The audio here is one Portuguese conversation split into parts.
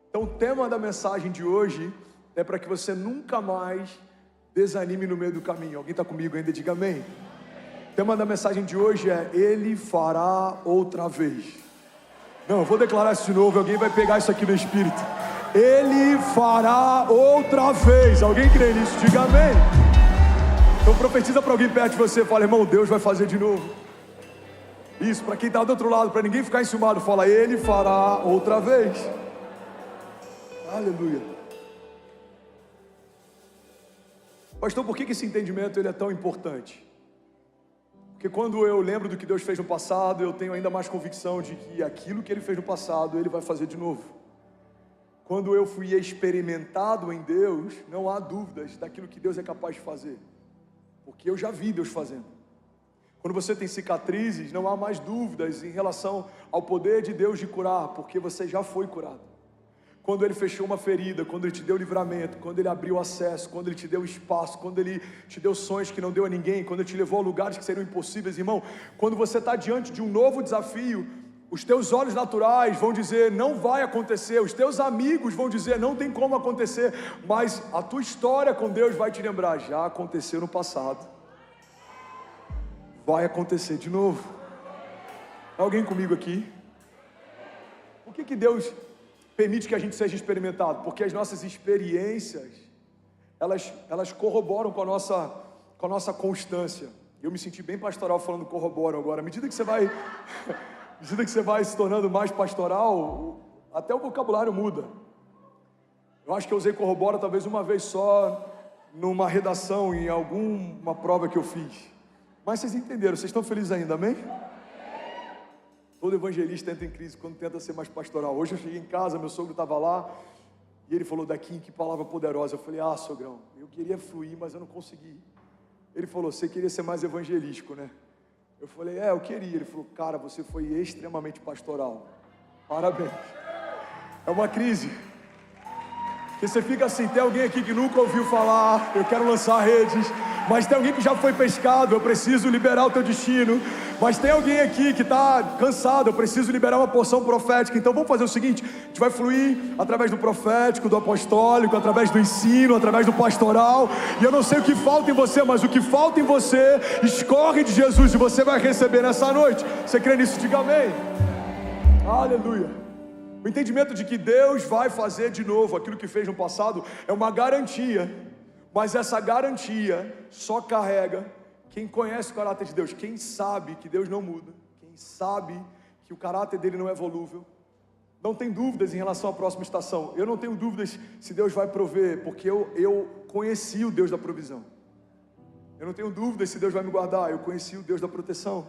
Então o tema da mensagem de hoje é para que você nunca mais desanime no meio do caminho. Alguém está comigo ainda? Diga amém. O tema da mensagem de hoje é: Ele fará outra vez. Não, eu vou declarar isso de novo, alguém vai pegar isso aqui no espírito. Ele fará outra vez. Alguém crê nisso? Diga amém. Então profetiza para alguém perto de você, fala: irmão, Deus vai fazer de novo. Isso, para quem está do outro lado, para ninguém ficar enciumado, fala: Ele fará outra vez. Aleluia. Pastor, por que esse entendimento ele é tão importante? Porque quando eu lembro do que Deus fez no passado, eu tenho ainda mais convicção de que aquilo que Ele fez no passado, Ele vai fazer de novo. Quando eu fui experimentado em Deus, não há dúvidas daquilo que Deus é capaz de fazer, porque eu já vi Deus fazendo. Quando você tem cicatrizes, não há mais dúvidas em relação ao poder de Deus de curar, porque você já foi curado. Quando Ele fechou uma ferida, quando Ele te deu livramento, quando Ele abriu acesso, quando Ele te deu espaço, quando Ele te deu sonhos que não deu a ninguém, quando Ele te levou a lugares que seriam impossíveis, irmão, quando você está diante de um novo desafio, os teus olhos naturais vão dizer: não vai acontecer, os teus amigos vão dizer: não tem como acontecer, mas a tua história com Deus vai te lembrar: já aconteceu no passado, vai acontecer de novo. Alguém comigo aqui? Por que Deus permite que a gente seja experimentado? Porque as nossas experiências, elas corroboram com a nossa constância. Eu me senti bem pastoral falando corroboram agora. À medida que você vai se tornando mais pastoral, até o vocabulário muda. Eu acho que eu usei corrobora talvez uma vez só, numa redação, em alguma prova que eu fiz. Mas vocês entenderam, vocês estão felizes ainda, amém? Todo evangelista entra em crise quando tenta ser mais pastoral. Hoje eu cheguei em casa, meu sogro estava lá, e ele falou: Daquim, que palavra poderosa. Eu falei: sogrão, eu queria fluir, mas eu não consegui. Ele falou: você queria ser mais evangelístico, né? Eu falei: eu queria. Ele falou: cara, você foi extremamente pastoral. Parabéns. É uma crise. Porque você fica assim: tem alguém aqui que nunca ouviu falar, eu quero lançar redes. Mas tem alguém que já foi pescado, eu preciso liberar o teu destino. Mas tem alguém aqui que está cansado, eu preciso liberar uma porção profética. Então vamos fazer o seguinte: a gente vai fluir através do profético, do apostólico, através do ensino, através do pastoral. E eu não sei o que falta em você, mas o que falta em você escorre de Jesus e você vai receber nessa noite. Você crê nisso? Diga amém. Aleluia. O entendimento de que Deus vai fazer de novo aquilo que fez no passado é uma garantia. Mas essa garantia só carrega quem conhece o caráter de Deus, quem sabe que Deus não muda, quem sabe que o caráter dele não é volúvel. Não tem dúvidas em relação à próxima estação. Eu não tenho dúvidas se Deus vai prover, porque eu conheci o Deus da provisão. Eu não tenho dúvidas se Deus vai me guardar, eu conheci o Deus da proteção.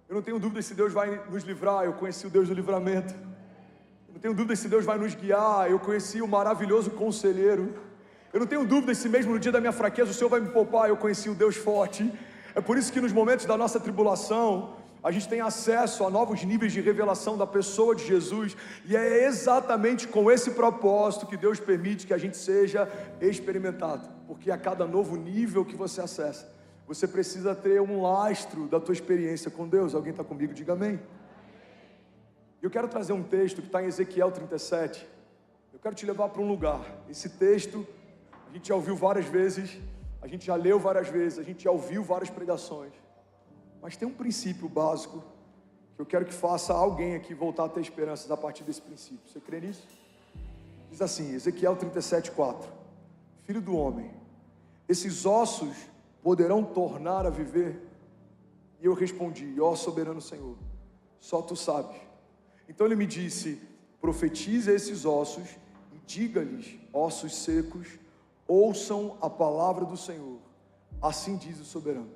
Eu não tenho dúvidas se Deus vai nos livrar, eu conheci o Deus do livramento. Eu não tenho dúvidas se Deus vai nos guiar, eu conheci o maravilhoso conselheiro. Eu não tenho dúvidas se mesmo no dia da minha fraqueza o Senhor vai me poupar, eu conheci o Deus forte. É por isso que nos momentos da nossa tribulação, a gente tem acesso a novos níveis de revelação da pessoa de Jesus. E é exatamente com esse propósito que Deus permite que a gente seja experimentado. Porque a cada novo nível que você acessa, você precisa ter um lastro da tua experiência com Deus. Alguém está comigo? Diga amém. Eu quero trazer um texto que está em Ezequiel 37. Eu quero te levar para um lugar. Esse texto a gente já ouviu várias vezes, a gente já leu várias vezes, a gente já ouviu várias pregações. Mas tem um princípio básico que eu quero que faça alguém aqui voltar a ter esperanças a partir desse princípio. Você crê nisso? Diz assim, Ezequiel 37:4: Filho do homem, esses ossos poderão tornar a viver? E eu respondi: ó soberano Senhor, só tu sabes. Então ele me disse: profetize a esses ossos e diga-lhes, ossos secos, ouçam a palavra do Senhor, assim diz o soberano.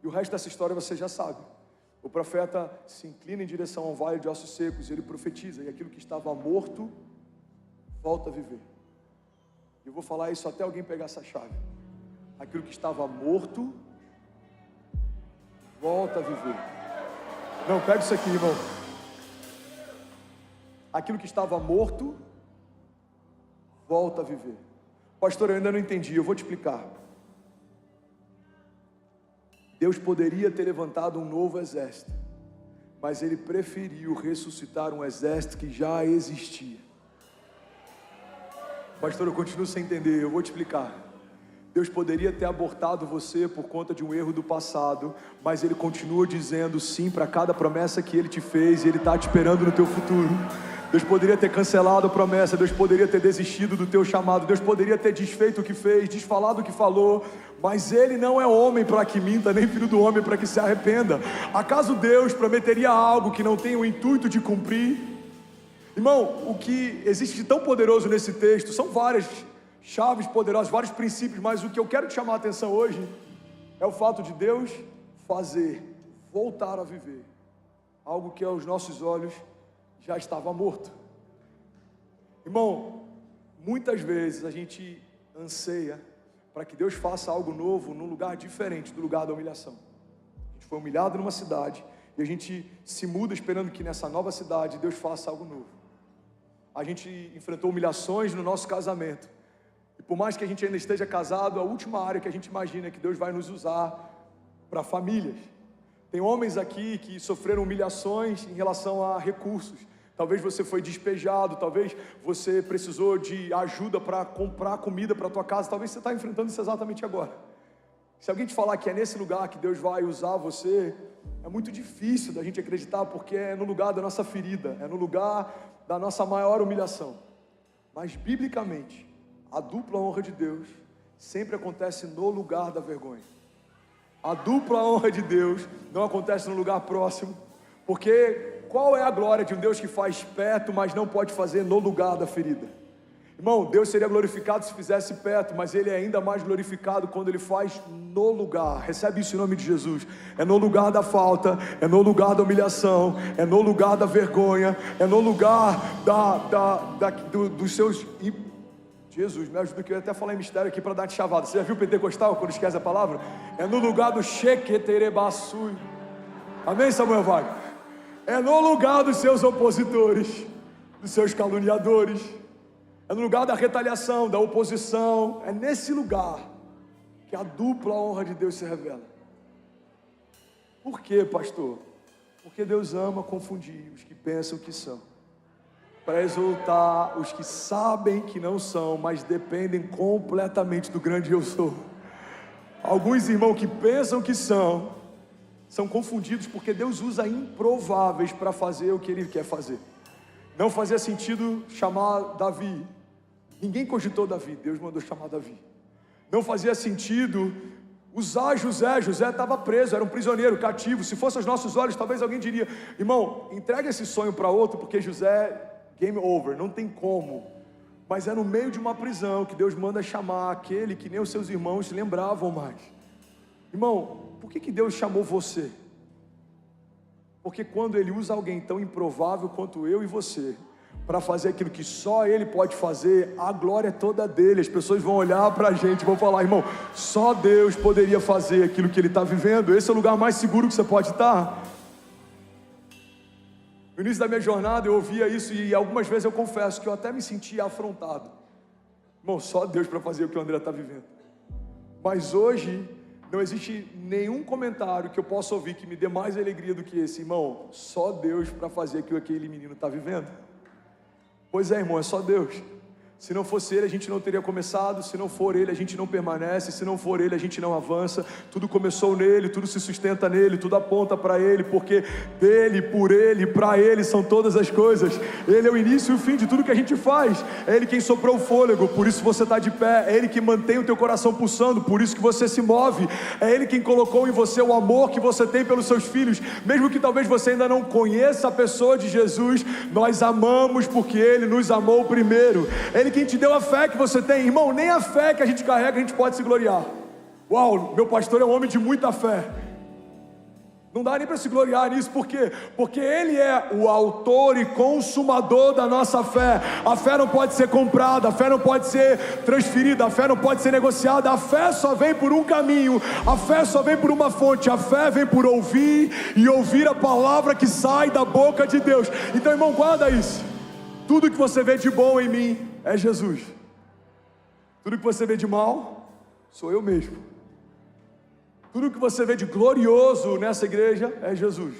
E o resto dessa história você já sabe. O profeta se inclina em direção ao vale de ossos secos e ele profetiza, e aquilo que estava morto volta a viver. Eu vou falar isso até alguém pegar essa chave. Aquilo que estava morto volta a viver. Não, pega isso aqui, irmão. Aquilo que estava morto volta a viver. Pastor, eu ainda não entendi, eu vou te explicar. Deus poderia ter levantado um novo exército, mas Ele preferiu ressuscitar um exército que já existia. Pastor, eu continuo sem entender, eu vou te explicar. Deus poderia ter abortado você por conta de um erro do passado, mas Ele continua dizendo sim para cada promessa que Ele te fez, e Ele está te esperando no teu futuro. Deus poderia ter cancelado a promessa, Deus poderia ter desistido do teu chamado, Deus poderia ter desfeito o que fez, desfalado o que falou, mas Ele não é homem para que minta, nem filho do homem para que se arrependa. Acaso Deus prometeria algo que não tem o intuito de cumprir? Irmão, o que existe de tão poderoso nesse texto são várias chaves poderosas, vários princípios, mas o que eu quero te chamar a atenção hoje é o fato de Deus fazer, voltar a viver algo que aos nossos olhos já estava morto. Irmão, muitas vezes a gente anseia para que Deus faça algo novo num lugar diferente do lugar da humilhação. A gente foi humilhado numa cidade e a gente se muda esperando que nessa nova cidade Deus faça algo novo. A gente enfrentou humilhações no nosso casamento. E por mais que a gente ainda esteja casado, a última área que a gente imagina é que Deus vai nos usar para famílias. Tem homens aqui que sofreram humilhações em relação a recursos. Talvez você foi despejado, talvez você precisou de ajuda para comprar comida para a tua casa, talvez você está enfrentando isso exatamente agora. Se alguém te falar que é nesse lugar que Deus vai usar você, é muito difícil da gente acreditar, porque é no lugar da nossa ferida, é no lugar da nossa maior humilhação. Mas biblicamente, a dupla honra de Deus sempre acontece no lugar da vergonha. A dupla honra de Deus não acontece no lugar próximo, porque qual é a glória de um Deus que faz perto, mas não pode fazer no lugar da ferida? Irmão, Deus seria glorificado se fizesse perto, mas Ele é ainda mais glorificado quando Ele faz no lugar. Recebe isso em nome de Jesus. É no lugar da falta, é no lugar da humilhação, é no lugar da vergonha, é no lugar dos seus... Jesus, me ajuda que eu ia até falar em mistério aqui para dar de chavada. Você já viu o pentecostal quando esquece a palavra? É no lugar do sheketerebassui. Amém, Samuel Wagner? É no lugar dos seus opositores, dos seus caluniadores. É no lugar da retaliação, da oposição. É nesse lugar que a dupla honra de Deus se revela. Por quê, pastor? Porque Deus ama confundir os que pensam que são, para exaltar os que sabem que não são, mas dependem completamente do grande eu sou. Alguns irmãos que pensam que são confundidos porque Deus usa improváveis para fazer o que Ele quer fazer. Não fazia sentido chamar Davi. Ninguém cogitou Davi, Deus mandou chamar Davi. Não fazia sentido usar José. José estava preso, era um prisioneiro, cativo. Se fosse aos nossos olhos, talvez alguém diria: irmão, entrega esse sonho para outro, porque José... game over, não tem como. Mas é no meio de uma prisão que Deus manda chamar aquele que nem os seus irmãos se lembravam mais. Irmão, por que Deus chamou você? Porque quando Ele usa alguém tão improvável quanto eu e você para fazer aquilo que só Ele pode fazer, a glória é toda dele. As pessoas vão olhar para a gente e vão falar: irmão, só Deus poderia fazer aquilo que Ele está vivendo. Esse é o lugar mais seguro que você pode estar. No início da minha jornada eu ouvia isso e algumas vezes eu confesso que eu até me sentia afrontado. Irmão, só Deus para fazer o que o André está vivendo. Mas hoje não existe nenhum comentário que eu possa ouvir que me dê mais alegria do que esse: irmão, só Deus para fazer aquilo que aquele menino está vivendo. Pois é, irmão, é só Deus. Se não fosse Ele, a gente não teria começado. Se não for Ele, a gente não permanece. Se não for Ele, a gente não avança. Tudo começou nele, tudo se sustenta nele, tudo aponta para Ele, porque dele, por Ele, para Ele são todas as coisas. Ele é o início e o fim de tudo que a gente faz. É Ele quem soprou o fôlego, por isso você está de pé. É Ele que mantém o teu coração pulsando, por isso que você se move. É Ele quem colocou em você o amor que você tem pelos seus filhos. Mesmo que talvez você ainda não conheça a pessoa de Jesus, nós amamos porque Ele nos amou primeiro. Ele quem te deu a fé que você tem. Irmão, nem a fé que a gente carrega a gente pode se gloriar. Uau, meu pastor é um homem de muita fé. Não dá nem para se gloriar nisso. Por quê? Porque Ele é o autor e consumador da nossa fé. A fé não pode ser comprada, a fé não pode ser transferida, a fé não pode ser negociada. A fé só vem por um caminho, a fé só vem por uma fonte. A fé vem por ouvir e ouvir a palavra que sai da boca de Deus. Então, irmão, guarda isso. Tudo que você vê de bom em mim é Jesus. Tudo que você vê de mal sou eu mesmo. Tudo que você vê de glorioso nessa igreja é Jesus.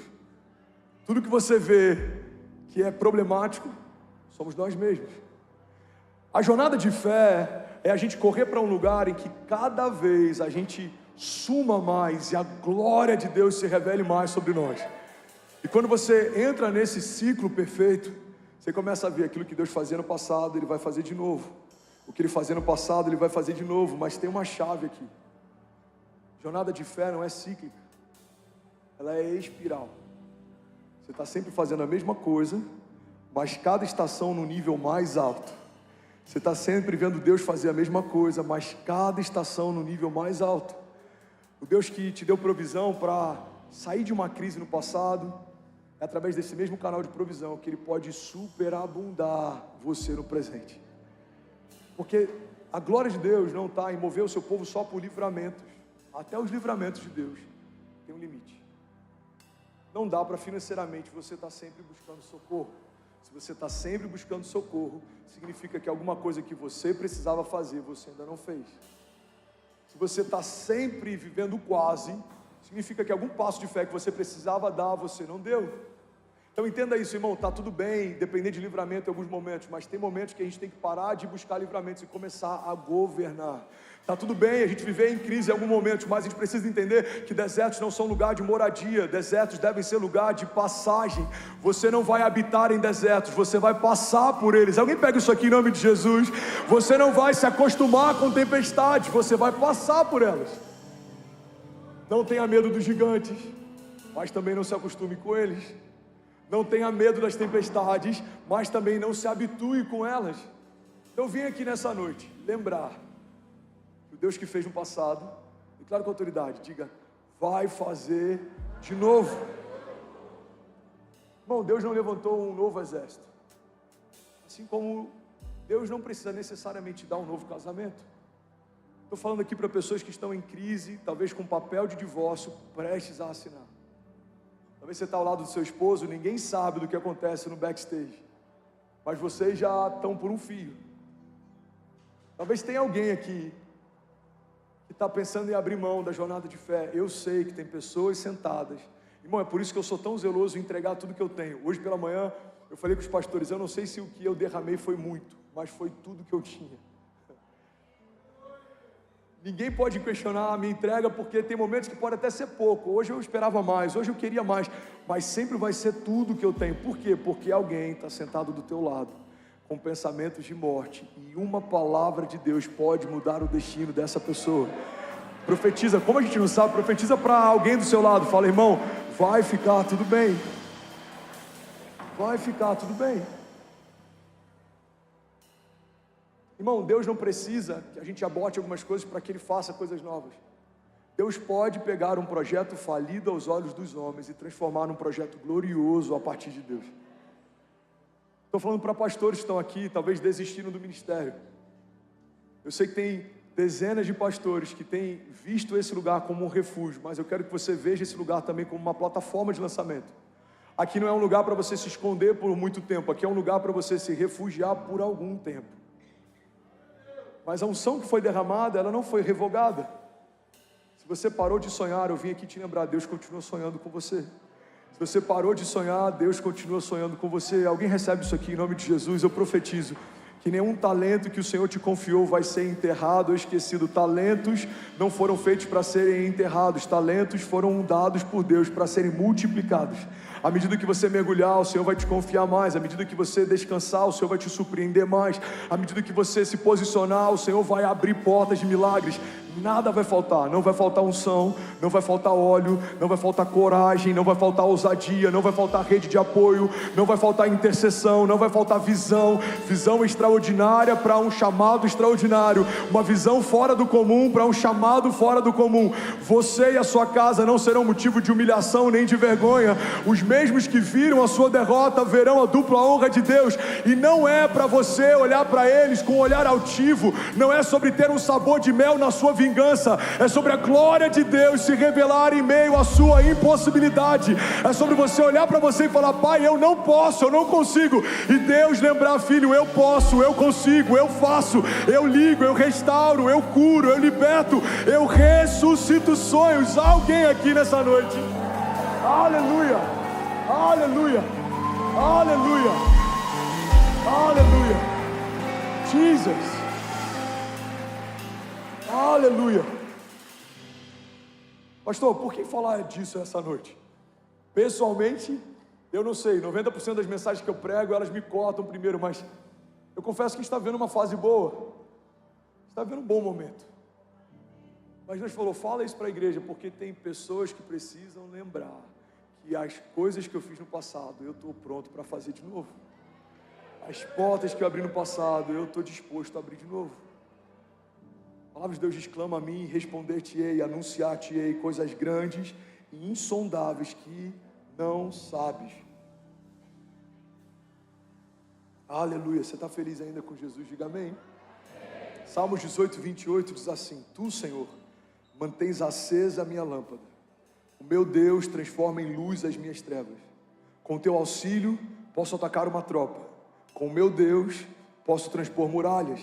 Tudo que você vê que é problemático somos nós mesmos. A jornada de fé é a gente correr para um lugar em que cada vez a gente suma mais e a glória de Deus se revele mais sobre nós. E quando você entra nesse ciclo perfeito, você começa a ver aquilo que Deus fazia no passado, Ele vai fazer de novo. O que Ele fazia no passado, Ele vai fazer de novo. Mas tem uma chave aqui. Jornada de fé não é cíclica, ela é espiral. Você está sempre fazendo a mesma coisa, mas cada estação no nível mais alto. Você está sempre vendo Deus fazer a mesma coisa, mas cada estação no nível mais alto. O Deus que te deu provisão para sair de uma crise no passado, é através desse mesmo canal de provisão que Ele pode superabundar você no presente. Porque a glória de Deus não está em mover o seu povo só por livramentos. Até os livramentos de Deus tem um limite. Não dá para financeiramente você estar sempre buscando socorro. Se você está sempre buscando socorro, significa que alguma coisa que você precisava fazer, você ainda não fez. Se você está sempre vivendo quase, significa que algum passo de fé que você precisava dar, você não deu. Então entenda isso, irmão, está tudo bem, depender de livramento em alguns momentos, mas tem momentos que a gente tem que parar de buscar livramentos e começar a governar. Está tudo bem a gente viver em crise em algum momento, mas a gente precisa entender que desertos não são lugar de moradia, desertos devem ser lugar de passagem. Você não vai habitar em desertos, você vai passar por eles. Alguém pega isso aqui em nome de Jesus. Você não vai se acostumar com tempestades, você vai passar por elas. Não tenha medo dos gigantes, mas também não se acostume com eles. Não tenha medo das tempestades, mas também não se habitue com elas. Eu vim aqui nessa noite lembrar que o Deus que fez no passado, declaro com autoridade, diga, vai fazer de novo. Irmão, Deus não levantou um novo exército. Assim como Deus não precisa necessariamente dar um novo casamento. Estou falando aqui para pessoas que estão em crise, talvez com papel de divórcio prestes a assinar. Talvez você está ao lado do seu esposo, ninguém sabe do que acontece no backstage, mas vocês já estão por um fio. Talvez tenha alguém aqui que está pensando em abrir mão da jornada de fé. Eu sei que tem pessoas sentadas. Irmão, é por isso que eu sou tão zeloso em entregar tudo que eu tenho. Hoje pela manhã eu falei com os pastores, eu não sei se o que eu derramei foi muito, mas foi tudo que eu tinha. Ninguém pode questionar a minha entrega, porque tem momentos que pode até ser pouco. Hoje eu esperava mais, hoje eu queria mais, mas sempre vai ser tudo que eu tenho. Por quê? Porque alguém está sentado do teu lado, com pensamentos de morte, e uma palavra de Deus pode mudar o destino dessa pessoa. Profetiza, como a gente não sabe, profetiza para alguém do seu lado. Fala, irmão, vai ficar tudo bem. Vai ficar tudo bem. Irmão, Deus não precisa que a gente aborte algumas coisas para que Ele faça coisas novas. Deus pode pegar um projeto falido aos olhos dos homens e transformar num projeto glorioso a partir de Deus. Estou falando para pastores que estão aqui, talvez desistiram do ministério. Eu sei que tem dezenas de pastores que têm visto esse lugar como um refúgio, mas eu quero que você veja esse lugar também como uma plataforma de lançamento. Aqui não é um lugar para você se esconder por muito tempo, aqui é um lugar para você se refugiar por algum tempo. Mas a unção que foi derramada, ela não foi revogada. Se você parou de sonhar, eu vim aqui te lembrar, Deus continua sonhando com você. Se você parou de sonhar, Deus continua sonhando com você. Alguém recebe isso aqui em nome de Jesus? Eu profetizo que nenhum talento que o Senhor te confiou vai ser enterrado ou esquecido. Talentos não foram feitos para serem enterrados, talentos foram dados por Deus para serem multiplicados. À medida que você mergulhar, o Senhor vai te confiar mais. À medida que você descansar, o Senhor vai te surpreender mais. À medida que você se posicionar, o Senhor vai abrir portas de milagres. Nada vai faltar, não vai faltar unção, não vai faltar óleo, não vai faltar coragem, não vai faltar ousadia, não vai faltar rede de apoio, não vai faltar intercessão, não vai faltar visão extraordinária para um chamado extraordinário, uma visão fora do comum para um chamado fora do comum. Você e a sua casa não serão motivo de humilhação nem de vergonha. Os mesmos que viram a sua derrota verão a dupla honra de Deus, e não é para você olhar para eles com um olhar altivo, não é sobre ter um sabor de mel na sua vingança, é sobre a glória de Deus se revelar em meio à sua impossibilidade. É sobre você olhar para você e falar, Pai, eu não posso, eu não consigo, e Deus lembrar, filho, eu posso, eu consigo, eu faço, eu ligo, eu restauro, eu curo, eu liberto, eu ressuscito sonhos. Alguém aqui nessa noite? Aleluia, aleluia, aleluia, aleluia. Jesus. Aleluia. Pastor, por que falar disso essa noite? Pessoalmente, eu não sei, 90% das mensagens que eu prego, elas me cortam primeiro, mas eu confesso que está vendo uma fase boa, está vendo um bom momento. Mas Deus falou, fala isso para a igreja, porque tem pessoas que precisam lembrar que as coisas que eu fiz no passado, eu estou pronto para fazer de novo. As portas que eu abri no passado, eu estou disposto a abrir de novo. A palavra de Deus diz, clama a mim, responder-te-ei, anunciar-te-ei coisas grandes e insondáveis que não sabes. Aleluia, você está feliz ainda com Jesus? Diga amém. Salmos 18, 28 diz assim, tu, Senhor, mantens acesa a minha lâmpada. O meu Deus transforma em luz as minhas trevas. Com teu auxílio, posso atacar uma tropa. Com o meu Deus, posso transpor muralhas.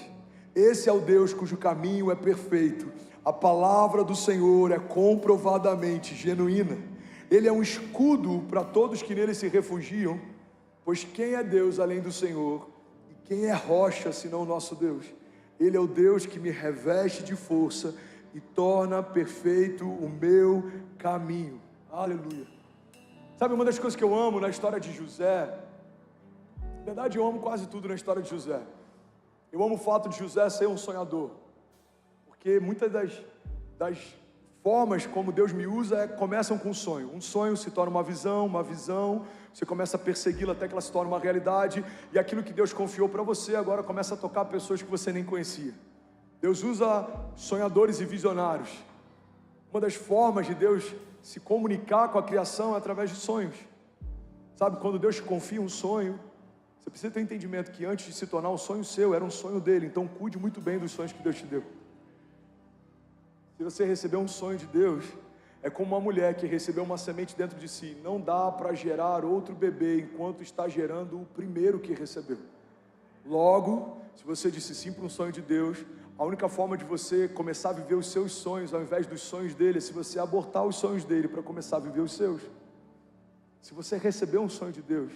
Esse é o Deus cujo caminho é perfeito. A palavra do Senhor é comprovadamente genuína. Ele é um escudo para todos que nele se refugiam, pois quem é Deus além do Senhor? E quem é rocha senão o nosso Deus? Ele é o Deus que me reveste de força e torna perfeito o meu caminho. Aleluia. Sabe uma das coisas que eu amo na história de José? Na verdade eu amo quase tudo na história de José. Eu amo o fato de José ser um sonhador, porque muitas das formas como Deus me usa começam com um sonho se torna uma visão, você começa a persegui-la até que ela se torne uma realidade, e aquilo que Deus confiou para você agora começa a tocar pessoas que você nem conhecia. Deus usa sonhadores e visionários. Uma das formas de Deus se comunicar com a criação é através de sonhos. Sabe, quando Deus te confia um sonho, você precisa ter entendimento que antes de se tornar um sonho seu, era um sonho dele. Então cuide muito bem dos sonhos que Deus te deu. Se você receber um sonho de Deus, é como uma mulher que recebeu uma semente dentro de si. Não dá para gerar outro bebê enquanto está gerando o primeiro que recebeu. Logo, se você disse sim para um sonho de Deus, a única forma de você começar a viver os seus sonhos ao invés dos sonhos dele é se você abortar os sonhos dele para começar a viver os seus. Se você recebeu um sonho de Deus,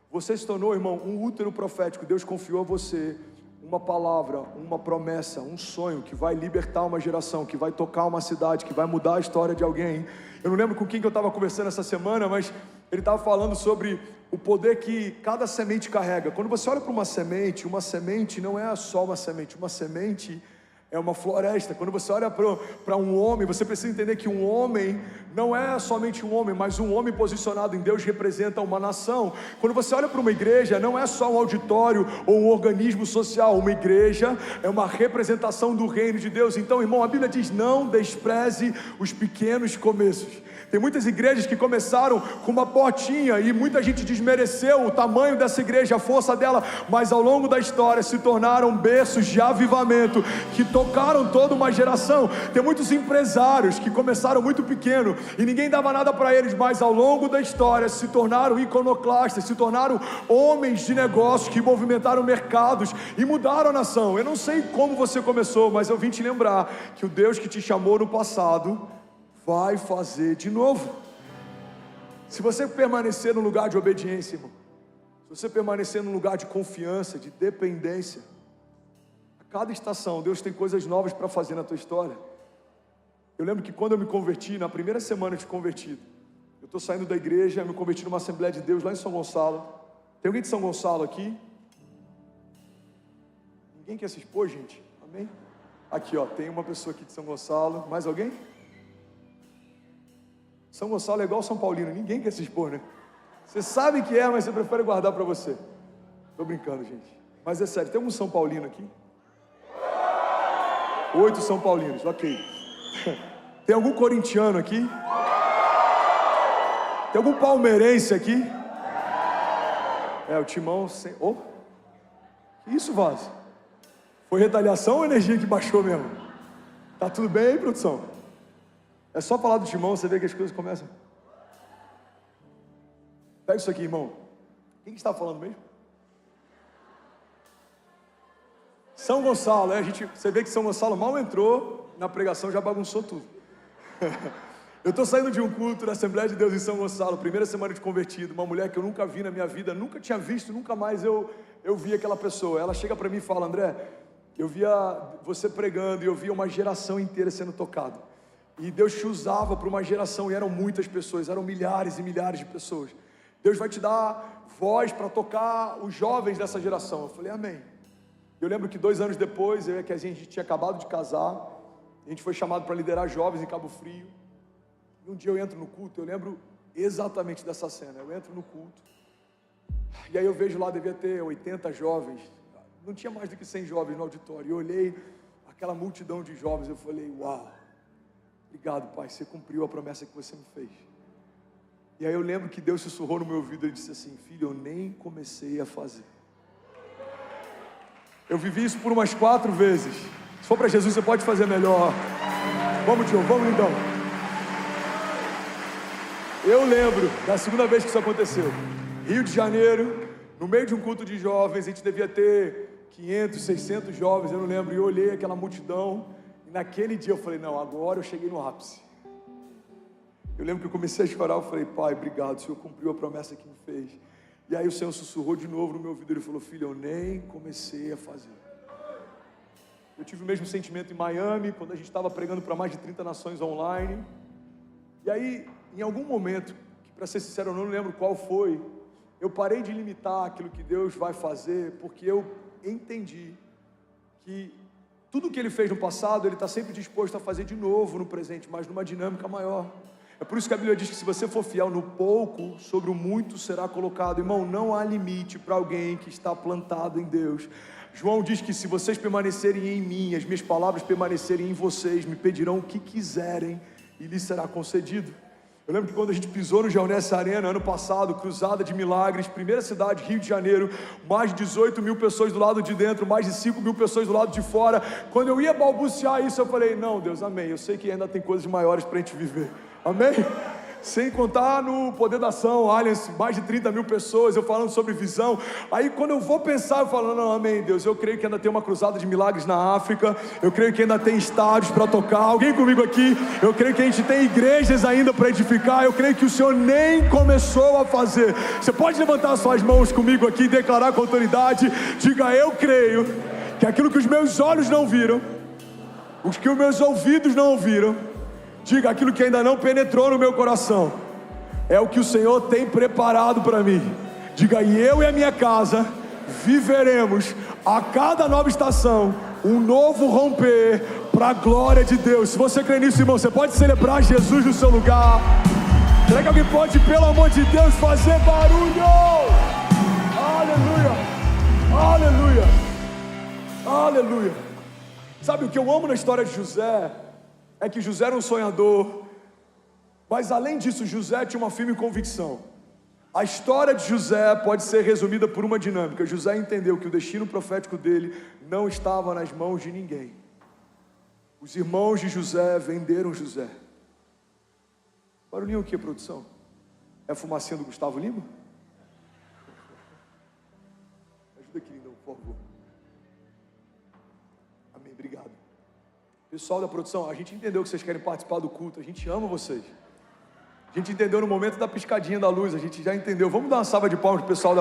você se tornou, irmão, um útero profético. Deus confiou a você uma palavra, uma promessa, um sonho que vai libertar uma geração, que vai tocar uma cidade, que vai mudar a história de alguém. Eu não lembro com quem que eu estava conversando essa semana, mas ele estava falando sobre o poder que cada semente carrega. Quando você olha para uma semente não é só uma semente é uma floresta. Quando você olha para um homem, você precisa entender que um homem não é somente um homem, mas um homem posicionado em Deus representa uma nação. Quando você olha para uma igreja, não é só um auditório ou um organismo social. Uma igreja é uma representação do reino de Deus. Então, irmão, a Bíblia diz, não despreze os pequenos começos. Tem muitas igrejas que começaram com uma portinha e muita gente desmereceu o tamanho dessa igreja, a força dela, mas ao longo da história se tornaram berços de avivamento que tocaram toda uma geração. Tem muitos empresários que começaram muito pequeno e ninguém dava nada para eles, mas ao longo da história se tornaram iconoclastas, se tornaram homens de negócios que movimentaram mercados e mudaram a nação. Eu não sei como você começou, mas eu vim te lembrar que o Deus que te chamou no passado vai fazer de novo. Se você permanecer no lugar de obediência, irmão, se você permanecer no lugar de confiança, de dependência, a cada estação Deus tem coisas novas para fazer na tua história. Eu lembro que quando eu me converti, na primeira semana de convertido, eu estou saindo da igreja, eu me converti numa Assembleia de Deus lá em São Gonçalo. Tem alguém de São Gonçalo aqui? Ninguém quer se expor, gente? Amém? Aqui, ó, tem uma pessoa aqui de São Gonçalo. Mais alguém? São Gonçalo é igual São Paulino, ninguém quer se expor, né? Você sabe que é, mas você prefere guardar para você. Tô brincando, gente. Mas é sério, tem algum São Paulino aqui? 8 São Paulinos, ok. Tem algum corintiano aqui? Tem algum palmeirense aqui? É, o Timão sem... Oh, que isso, Vaz? Foi retaliação ou energia que baixou mesmo? Tá tudo bem aí, produção? É só falar do Timão, você vê que as coisas começam. Pega isso aqui, irmão. Quem que está falando mesmo? São Gonçalo, você vê que São Gonçalo mal entrou na pregação, já bagunçou tudo. Eu estou saindo de um culto da Assembleia de Deus em São Gonçalo, primeira semana de convertido, uma mulher que eu nunca vi na minha vida, nunca tinha visto, nunca mais eu eu vi aquela pessoa, ela chega para mim e fala: André, eu via você pregando e eu via uma geração inteira sendo tocada. E Deus te usava para uma geração, e eram muitas pessoas, eram milhares e milhares de pessoas. Deus vai te dar voz para tocar os jovens dessa geração. Eu falei: amém. Eu lembro que 2 anos depois, eu e a Kezinha, a gente tinha acabado de casar, a gente foi chamado para liderar jovens em Cabo Frio. E um dia eu entro no culto, eu lembro exatamente dessa cena. Eu entro no culto, e aí eu vejo lá, devia ter 80 jovens, não tinha mais do que 100 jovens no auditório. Eu olhei aquela multidão de jovens, eu falei: uau, obrigado, Pai, você cumpriu a promessa que você me fez. E aí eu lembro que Deus sussurrou no meu ouvido e disse assim: filho, eu nem comecei a fazer. Eu vivi isso por umas 4 vezes. Se for para Jesus, você pode fazer melhor. Vamos, Diogo, vamos então. Eu lembro da segunda vez que isso aconteceu. Rio de Janeiro, no meio de um culto de jovens, a gente devia ter 500, 600 jovens, eu não lembro. E eu olhei aquela multidão, e naquele dia eu falei: não, agora eu cheguei no ápice. Eu lembro que eu comecei a chorar, eu falei: Pai, obrigado, o Senhor cumpriu a promessa que me fez. E aí o Senhor sussurrou de novo no meu ouvido, ele falou: filho, eu nem comecei a fazer. Eu tive o mesmo sentimento em Miami, quando a gente estava pregando para mais de 30 nações online. E aí, em algum momento, que para ser sincero eu não lembro qual foi, eu parei de limitar aquilo que Deus vai fazer, porque eu entendi que tudo que Ele fez no passado, Ele está sempre disposto a fazer de novo no presente, mas numa dinâmica maior. É por isso que a Bíblia diz que se você for fiel no pouco, sobre o muito será colocado. Irmão, não há limite para alguém que está plantado em Deus. João diz que se vocês permanecerem em mim, as minhas palavras permanecerem em vocês, me pedirão o que quiserem e lhes será concedido. Eu lembro que quando a gente pisou no Geonesse Arena, ano passado, Cruzada de Milagres, primeira cidade, Rio de Janeiro, mais de 18 mil pessoas do lado de dentro, mais de 5 mil pessoas do lado de fora. Quando eu ia balbuciar isso, eu falei: não, Deus, amém, eu sei que ainda tem coisas maiores para a gente viver, amém? Sem contar no Poder da Ação, Alliance, mais de 30 mil pessoas, eu falando sobre visão. Aí quando eu vou pensar, eu falo: não, amém, Deus, eu creio que ainda tem uma cruzada de milagres na África, eu creio que ainda tem estádios para tocar. Alguém comigo aqui? Eu creio que a gente tem igrejas ainda para edificar. Eu creio que o Senhor nem começou a fazer. Você pode levantar suas mãos comigo aqui e declarar com autoridade: diga: eu creio que aquilo que os meus olhos não viram, os que os meus ouvidos não ouviram, diga: aquilo que ainda não penetrou no meu coração, é o que o Senhor tem preparado para mim. Diga: e eu e a minha casa viveremos a cada nova estação um novo romper para a glória de Deus. Se você crê nisso, irmão, você pode celebrar Jesus no seu lugar. Será que alguém pode, pelo amor de Deus, fazer barulho? Aleluia, aleluia, aleluia. Sabe o que eu amo na história de José? É que José era um sonhador, mas além disso, José tinha uma firme convicção. A história de José pode ser resumida por uma dinâmica. José entendeu que o destino profético dele não estava nas mãos de ninguém. Os irmãos de José venderam José. Barulhinho aqui, produção? É a fumacinha do Gustavo Lima? Ajuda aqui, então, por favor. Amém, obrigado. Pessoal da produção, a gente entendeu que vocês querem participar do culto, a gente ama vocês. A gente entendeu no momento da piscadinha da luz, a gente já entendeu. Vamos dar uma salva de palmas pro pessoal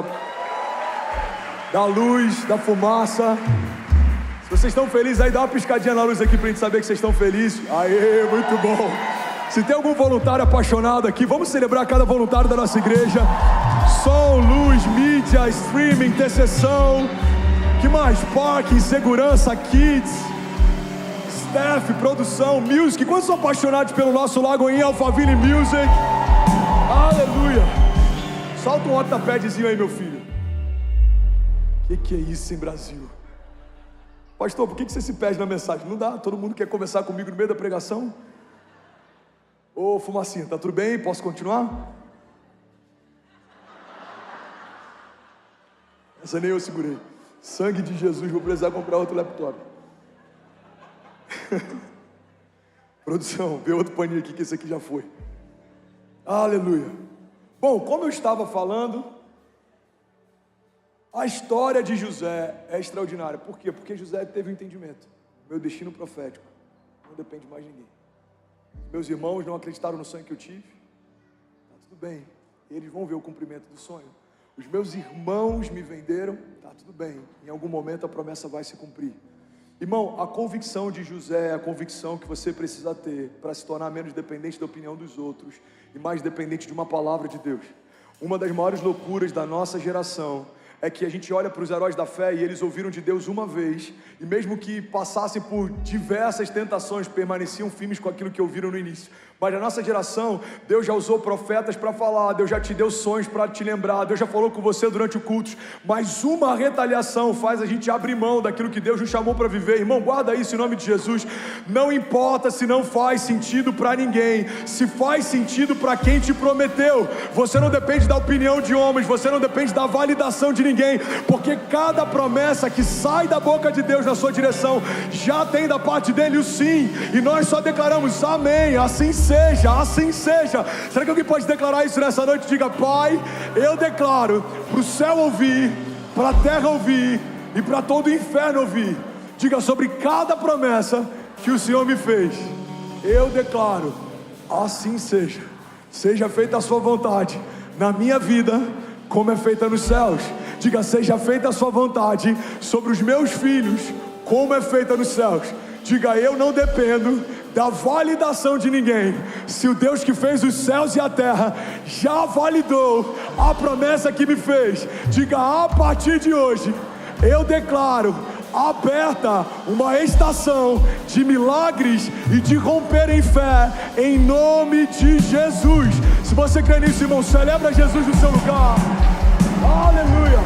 da luz, da fumaça. Se vocês estão felizes aí, dá uma piscadinha na luz aqui pra gente saber que vocês estão felizes. Aê, muito bom. Se tem algum voluntário apaixonado aqui, vamos celebrar cada voluntário da nossa igreja. Som, luz, mídia, streaming, intercessão. Que mais? Parking, segurança, kids, staff, produção, music. Quantos são apaixonados pelo nosso Lagoinha Alphaville Music? Aleluia. Solta um ortopédezinho aí, meu filho. Que é isso, hein, Brasil? Pastor, por que você se perde na mensagem? Não dá, todo mundo quer conversar comigo no meio da pregação. Ô, fumacinha, tá tudo bem? Posso continuar? Essa nem eu segurei. Sangue de Jesus, vou precisar comprar outro laptop. Produção, vê outro paninho aqui, que esse aqui já foi. Aleluia. Bom, como eu estava falando, a história de José é extraordinária. Por quê? Porque José teve um entendimento. Meu destino profético não depende mais de ninguém. Meus irmãos não acreditaram no sonho que eu tive. Tá tudo bem, eles vão ver o cumprimento do sonho. Os meus irmãos me venderam, tá tudo bem, em algum momento a promessa vai se cumprir. Irmão, a convicção de José é a convicção que você precisa ter para se tornar menos dependente da opinião dos outros e mais dependente de uma palavra de Deus. Uma das maiores loucuras da nossa geração é que a gente olha para os heróis da fé e eles ouviram de Deus uma vez, e mesmo que passassem por diversas tentações, permaneciam firmes com aquilo que ouviram no início. Mas na nossa geração, Deus já usou profetas para falar, Deus já te deu sonhos para te lembrar, Deus já falou com você durante o culto, mas uma retaliação faz a gente abrir mão daquilo que Deus nos chamou para viver. Irmão, guarda isso em nome de Jesus. Não importa se não faz sentido para ninguém, se faz sentido para quem te prometeu. Você não depende da opinião de homens, você não depende da validação de ninguém, porque cada promessa que sai da boca de Deus na sua direção, já tem da parte dele o sim, e nós só declaramos amém, assim seja, assim seja. Será que alguém pode declarar isso nessa noite? Diga: Pai, eu declaro para o céu ouvir, para a terra ouvir e para todo o inferno ouvir. Diga sobre cada promessa que o Senhor me fez: eu declaro, assim seja, seja feita a sua vontade na minha vida, como é feita nos céus. Diga: seja feita a sua vontade sobre os meus filhos, como é feita nos céus. Diga: eu não dependo da validação de ninguém. Se o Deus que fez os céus e a terra já validou a promessa que me fez, diga: a partir de hoje, eu declaro aberta uma estação de milagres e de romper em fé, em nome de Jesus. Se você crê nisso, irmão, celebra Jesus no seu lugar. Aleluia,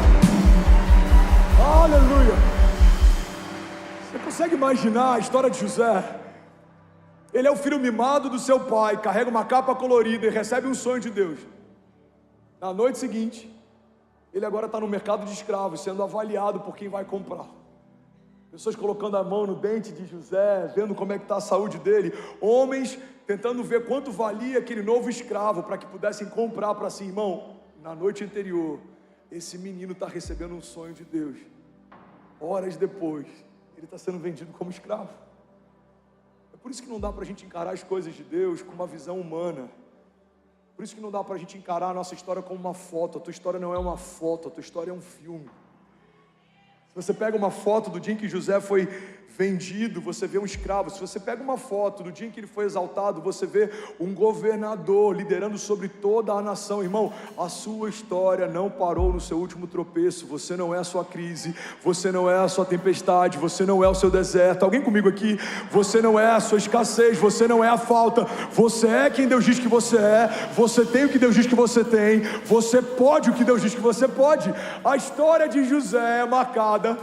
aleluia. Você consegue imaginar a história de José? Ele é o filho mimado do seu pai, carrega uma capa colorida e recebe um sonho de Deus. Na noite seguinte, ele agora está no mercado de escravos, sendo avaliado por quem vai comprar. Pessoas colocando a mão no dente de José, vendo como é que está a saúde dele. Homens tentando ver quanto valia aquele novo escravo para que pudessem comprar para si. Irmão, na noite anterior, esse menino está recebendo um sonho de Deus. Horas depois, ele está sendo vendido como escravo. É por isso que não dá para a gente encarar as coisas de Deus com uma visão humana. Por isso que não dá para a gente encarar a nossa história como uma foto. A tua história não é uma foto, a tua história é um filme. Se você pega uma foto do dia em que José foi vendido, você vê um escravo. Se você pega uma foto do dia em que ele foi exaltado, você vê um governador liderando sobre toda a nação. Irmão, a sua história não parou no seu último tropeço. Você não é a sua crise, você não é a sua tempestade, você não é o seu deserto. Alguém comigo aqui? Você não é a sua escassez, você não é a falta. Você é quem Deus diz que você é, você tem o que Deus diz que você tem, você pode o que Deus diz que você pode. A história de José é marcada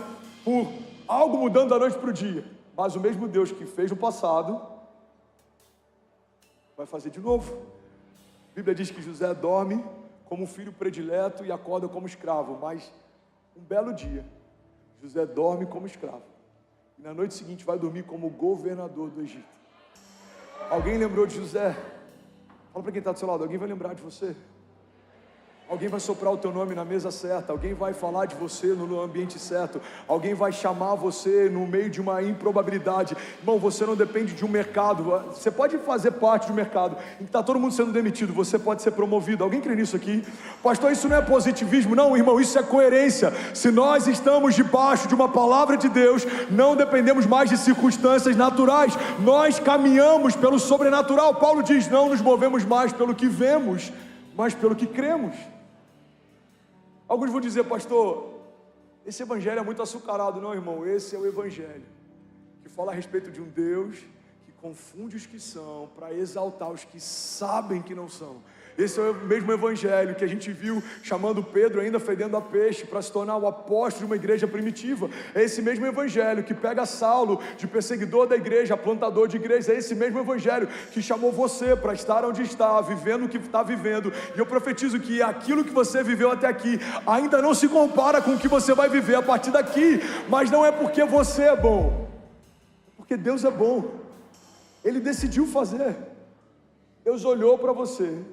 por algo mudando da noite para o dia, mas o mesmo Deus que fez no passado vai fazer de novo. A Bíblia diz que José dorme como filho predileto e acorda como escravo, mas um belo dia José dorme como escravo e na noite seguinte vai dormir como governador do Egito. Alguém lembrou de José? Fala para quem está do seu lado: alguém vai lembrar de você? Alguém vai soprar o teu nome na mesa certa, alguém vai falar de você no ambiente certo, alguém vai chamar você no meio de uma improbabilidade. Irmão, você não depende de um mercado, você pode fazer parte de um mercado em que está todo mundo sendo demitido, você pode ser promovido. Alguém crê nisso aqui? Pastor, isso não é positivismo? Não, irmão, isso é coerência. Se nós estamos debaixo de uma palavra de Deus, não dependemos mais de circunstâncias naturais, nós caminhamos pelo sobrenatural. Paulo diz: não nos movemos mais pelo que vemos, mas pelo que cremos. Alguns vão dizer: pastor, esse evangelho é muito açucarado. Não, irmão, esse é o evangelho que fala a respeito de um Deus que confunde os que são para exaltar os que sabem que não são. Esse é o mesmo evangelho que a gente viu chamando Pedro, ainda fedendo a peixe, para se tornar o apóstolo de uma igreja primitiva. É esse mesmo evangelho que pega Saulo de perseguidor da igreja, plantador de igreja. É esse mesmo evangelho que chamou você para estar onde está, vivendo o que está vivendo. E eu profetizo que aquilo que você viveu até aqui ainda não se compara com o que você vai viver a partir daqui. Mas não é porque você é bom, é porque Deus é bom. Ele decidiu fazer. Deus olhou para você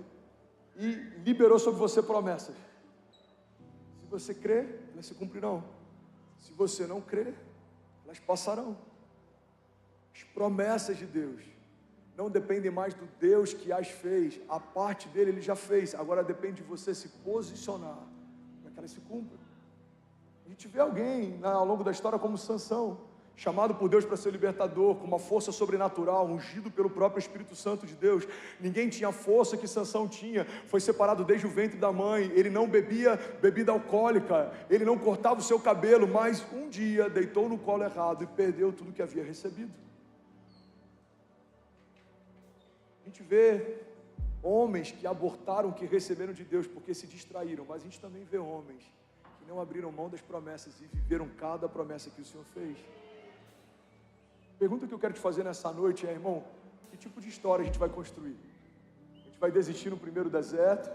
e liberou sobre você promessas. Se você crê, elas se cumprirão. Se você não crê, elas passarão. As promessas de Deus não dependem mais do Deus que as fez. A parte dele ele já fez. Agora depende de você se posicionar para elas se cumprem. A gente vê alguém ao longo da história como Sansão, chamado por Deus para ser libertador, com uma força sobrenatural, ungido pelo próprio Espírito Santo de Deus. Ninguém tinha a força que Sansão tinha, foi separado desde o ventre da mãe, ele não bebia bebida alcoólica, ele não cortava o seu cabelo, mas um dia deitou no colo errado e perdeu tudo que havia recebido. A gente vê homens que abortaram o que receberam de Deus porque se distraíram, mas a gente também vê homens que não abriram mão das promessas e viveram cada promessa que o Senhor fez. A pergunta que eu quero te fazer nessa noite é, irmão, que tipo de história a gente vai construir? A gente vai desistir no primeiro deserto,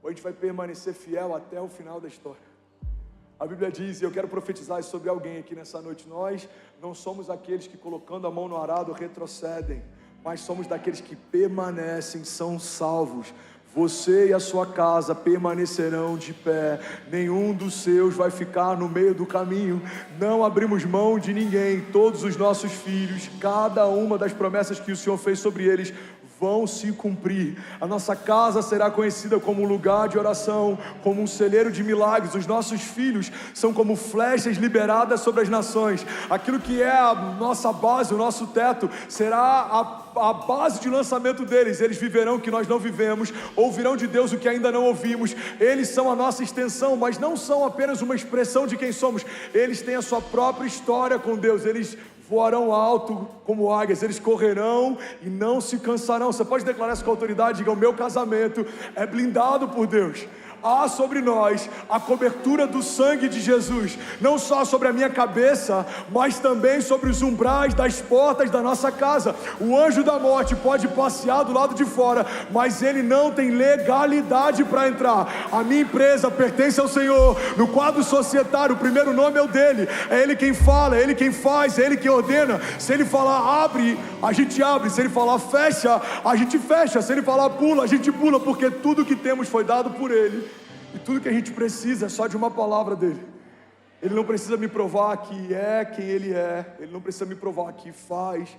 ou a gente vai permanecer fiel até o final da história? A Bíblia diz, e eu quero profetizar isso sobre alguém aqui nessa noite, nós não somos aqueles que colocando a mão no arado retrocedem, mas somos daqueles que permanecem, são salvos. Você e a sua casa permanecerão de pé, nenhum dos seus vai ficar no meio do caminho. Não abrimos mão de ninguém, todos os nossos filhos, cada uma das promessas que o Senhor fez sobre eles vão se cumprir. A nossa casa será conhecida como um lugar de oração, como um celeiro de milagres. Os nossos filhos são como flechas liberadas sobre as nações. Aquilo que é a nossa base, o nosso teto, será a base de lançamento deles. Eles viverão o que nós não vivemos, ouvirão de Deus o que ainda não ouvimos. Eles são a nossa extensão, mas não são apenas uma expressão de quem somos. Eles têm a sua própria história com Deus. Eles voarão alto como águias, eles correrão e não se cansarão. Você pode declarar isso com autoridade, diga: o meu casamento é blindado por Deus. Há sobre nós a cobertura do sangue de Jesus, não só sobre a minha cabeça, mas também sobre os umbrais das portas da nossa casa. O anjo da morte pode passear do lado de fora, mas ele não tem legalidade para entrar. A minha empresa pertence ao Senhor. No quadro societário, o primeiro nome é o dele. É ele quem fala, é ele quem faz, é ele quem ordena. Se ele falar abre, a gente abre. Se ele falar fecha, a gente fecha. Se ele falar pula, a gente pula, porque tudo que temos foi dado por ele. E tudo que a gente precisa é só de uma palavra dele. Ele não precisa me provar que é quem ele é. Ele não precisa me provar que faz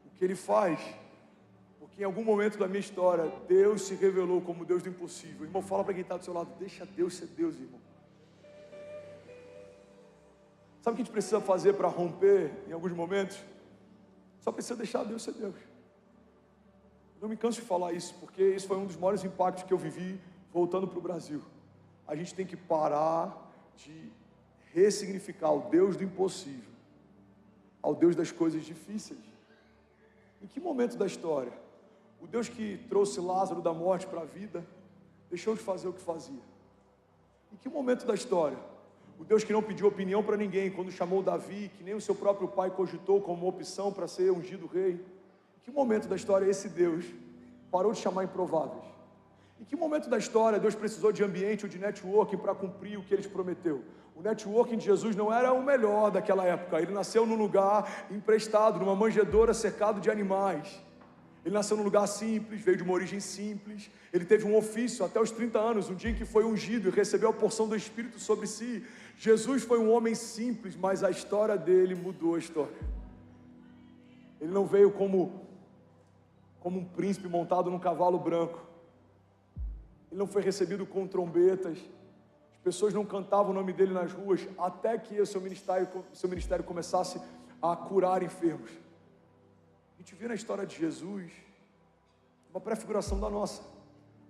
o que ele faz. Porque em algum momento da minha história, Deus se revelou como Deus do impossível. Irmão, fala para quem está do seu lado: deixa Deus ser Deus, irmão. Sabe o que a gente precisa fazer para romper em alguns momentos? Só precisa deixar Deus ser Deus. Não me canso de falar isso, porque isso foi um dos maiores impactos que eu vivi voltando para o Brasil. A gente tem que parar de ressignificar o Deus do impossível ao Deus das coisas difíceis. Em que momento da história o Deus que trouxe Lázaro da morte para a vida deixou de fazer o que fazia? Em que momento da história o Deus que não pediu opinião para ninguém quando chamou Davi, que nem o seu próprio pai cogitou como opção para ser ungido rei? Em que momento da história esse Deus parou de chamar improváveis? Em que momento da história Deus precisou de ambiente ou de networking para cumprir o que Ele te prometeu? O networking de Jesus não era o melhor daquela época. Ele nasceu num lugar emprestado, numa manjedoura cercado de animais. Ele nasceu num lugar simples, veio de uma origem simples. Ele teve um ofício até os 30 anos, um dia em que foi ungido e recebeu a porção do Espírito sobre si. Jesus foi um homem simples, mas a história dele mudou a história. Ele não veio como um príncipe montado num cavalo branco. Ele não foi recebido com trombetas. As pessoas não cantavam o nome dele nas ruas, até que o seu ministério começasse a curar enfermos. A gente vê na história de Jesus uma prefiguração da nossa.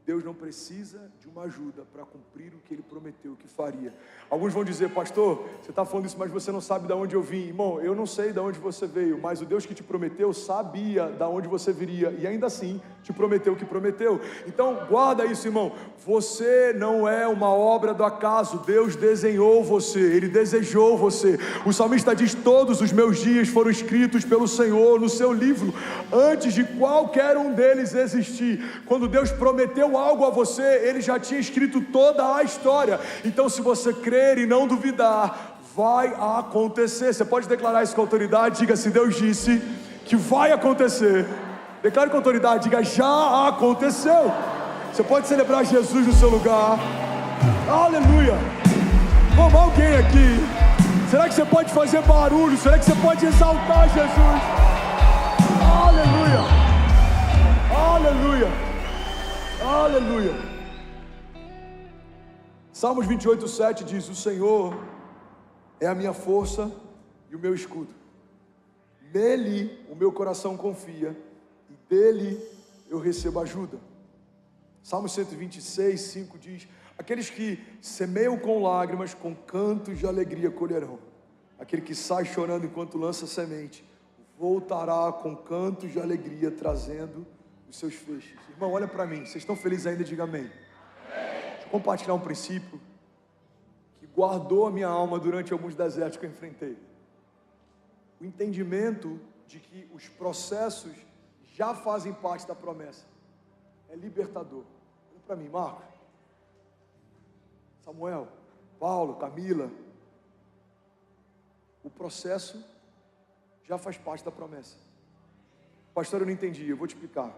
Deus não precisa de uma ajuda para cumprir o que Ele prometeu que faria. Alguns vão dizer: pastor, você está falando isso, mas você não sabe de onde eu vim. Irmão, eu não sei de onde você veio, mas o Deus que te prometeu sabia de onde você viria, e ainda assim te prometeu o que prometeu. Então guarda isso, irmão. Você não é uma obra do acaso. Deus desenhou você, Ele desejou você. O salmista diz: todos os meus dias foram escritos pelo Senhor no seu livro, antes de qualquer um deles existir. Quando Deus prometeu algo a você, Ele já tinha escrito toda a história. Então, se você crer e não duvidar, vai acontecer. Você pode declarar isso com autoridade? Diga: se Deus disse que vai acontecer, declare com autoridade, diga: já aconteceu. Você pode celebrar Jesus no seu lugar. Aleluia. Vamos, alguém aqui, será que você pode fazer barulho? Será que você pode exaltar Jesus? Aleluia. Aleluia. Aleluia. Salmos 28:7 diz: o Senhor é a minha força e o meu escudo. Nele o meu coração confia e dele eu recebo ajuda. Salmo 126:5 diz: aqueles que semeiam com lágrimas, com cantos de alegria colherão. Aquele que sai chorando enquanto lança semente, voltará com cantos de alegria, trazendo os seus feixes. Irmão, olha para mim, vocês estão felizes ainda? Diga amém. Deixa eu compartilhar um princípio que guardou a minha alma durante alguns desertos que eu enfrentei. O entendimento de que os processos já fazem parte da promessa é libertador. Olha para mim, Marcos, Samuel, Paulo, Camila. O processo já faz parte da promessa. Pastor, eu não entendi, eu vou te explicar.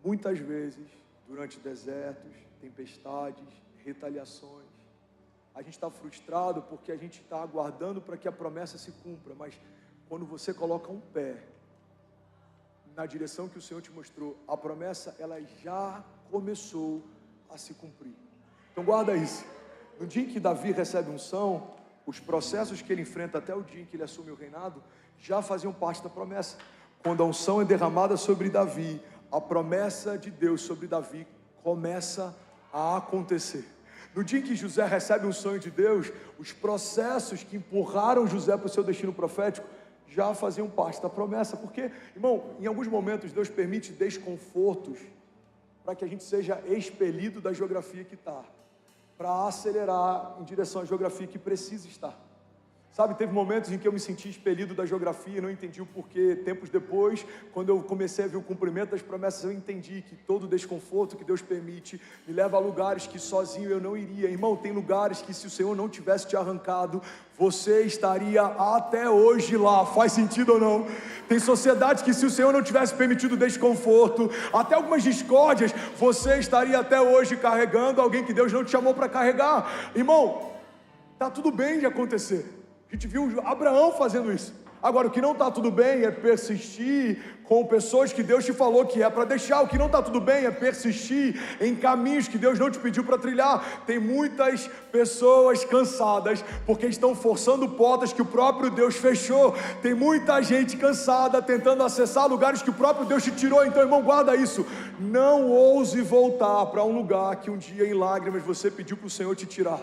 Muitas vezes, durante desertos, tempestades, retaliações, a gente está frustrado porque a gente está aguardando para que a promessa se cumpra, mas quando você coloca um pé na direção que o Senhor te mostrou, a promessa, ela já começou a se cumprir. Então guarda isso. No dia em que Davi recebe unção, os processos que ele enfrenta até o dia em que ele assume o reinado, já faziam parte da promessa. Quando a unção é derramada sobre Davi, a promessa de Deus sobre Davi começa a acontecer. No dia em que José recebe um sonho de Deus, os processos que empurraram José para o seu destino profético já faziam parte da promessa. Porque, irmão, em alguns momentos Deus permite desconfortos para que a gente seja expelido da geografia que está, para acelerar em direção à geografia que precisa estar. Sabe, teve momentos em que eu me senti expelido da geografia e não entendi o porquê. Tempos depois, quando eu comecei a ver o cumprimento das promessas, eu entendi que todo desconforto que Deus permite me leva a lugares que sozinho eu não iria. Irmão, tem lugares que se o Senhor não tivesse te arrancado, você estaria até hoje lá. Faz sentido ou não? Tem sociedades que se o Senhor não tivesse permitido desconforto, até algumas discórdias, você estaria até hoje carregando alguém que Deus não te chamou para carregar. Irmão, tá tudo bem de acontecer. A gente viu Abraão fazendo isso. Agora, o que não está tudo bem é persistir com pessoas que Deus te falou que é para deixar. O que não está tudo bem é persistir em caminhos que Deus não te pediu para trilhar. Tem muitas pessoas cansadas porque estão forçando portas que o próprio Deus fechou. Tem muita gente cansada tentando acessar lugares que o próprio Deus te tirou. Então, irmão, guarda isso. Não ouse voltar para um lugar que um dia em lágrimas você pediu para o Senhor te tirar.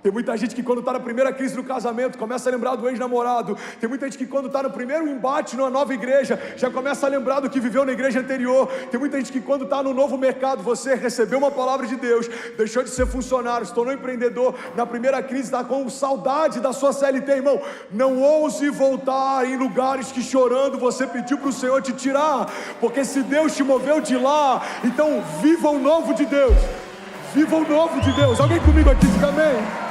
Tem muita gente que quando está na primeira crise do casamento, começa a lembrar do ex-namorado. Tem muita gente que quando está no primeiro embate numa nova igreja, já começa a lembrar do que viveu na igreja anterior. Tem muita gente que quando está no novo mercado, você recebeu uma palavra de Deus, deixou de ser funcionário, se tornou empreendedor, na primeira crise está com saudade da sua CLT, irmão. Não ouse voltar em lugares que chorando você pediu para o Senhor te tirar, porque se Deus te moveu de lá, então viva o novo de Deus. Viva o novo de Deus. Alguém comigo aqui, diga amém.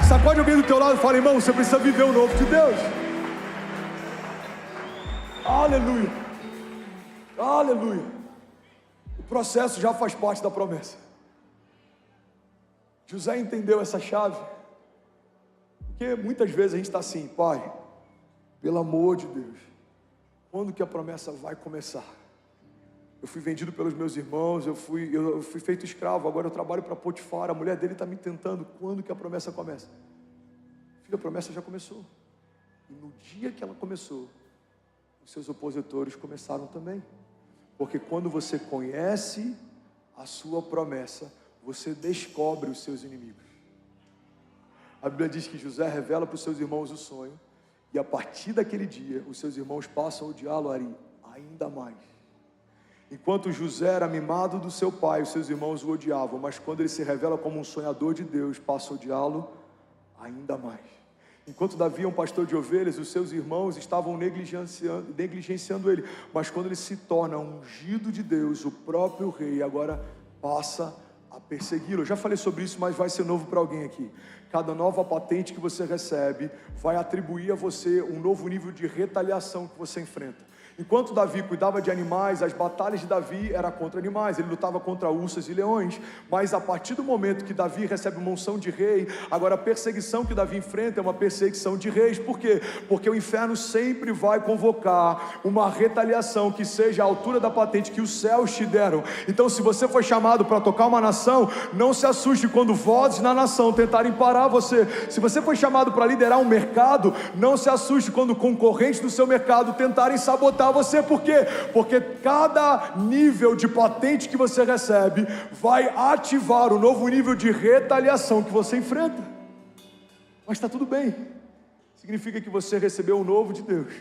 Sacode alguém do teu lado e fala: irmão, você precisa viver o novo de Deus. Aleluia. Aleluia. O processo já faz parte da promessa. José entendeu essa chave. Porque muitas vezes a gente está assim: pai, pelo amor de Deus, quando que a promessa vai começar? Eu fui vendido pelos meus irmãos, eu fui feito escravo, agora eu trabalho para Potifar, a mulher dele está me tentando. Quando que a promessa começa? Filho, a promessa já começou. E no dia que ela começou, os seus opositores começaram também. Porque quando você conhece a sua promessa, você descobre os seus inimigos. A Bíblia diz que José revela para os seus irmãos o sonho, e a partir daquele dia, os seus irmãos passam a odiá-lo ainda mais. Enquanto José era mimado do seu pai, os seus irmãos o odiavam, mas quando ele se revela como um sonhador de Deus, passa a odiá-lo ainda mais. Enquanto Davi é um pastor de ovelhas, os seus irmãos estavam negligenciando ele, mas quando ele se torna ungido de Deus, o próprio rei agora passa a persegui-lo. Eu já falei sobre isso, mas vai ser novo para alguém aqui. Cada nova patente que você recebe vai atribuir a você um novo nível de retaliação que você enfrenta. Enquanto Davi cuidava de animais, as batalhas de Davi eram contra animais, ele lutava contra ursas e leões, mas a partir do momento que Davi recebe uma unção de rei, agora a perseguição que Davi enfrenta é uma perseguição de reis. Por quê? Porque o inferno sempre vai convocar uma retaliação que seja a altura da patente que os céus te deram. Então, se você foi chamado para tocar uma nação, não se assuste quando vozes na nação tentarem parar você. Se você foi chamado para liderar um mercado, não se assuste quando concorrentes do seu mercado tentarem sabotar você. Por quê? Porque cada nível de patente que você recebe vai ativar o novo nível de retaliação que você enfrenta. Mas está tudo bem, significa que você recebeu o novo de Deus.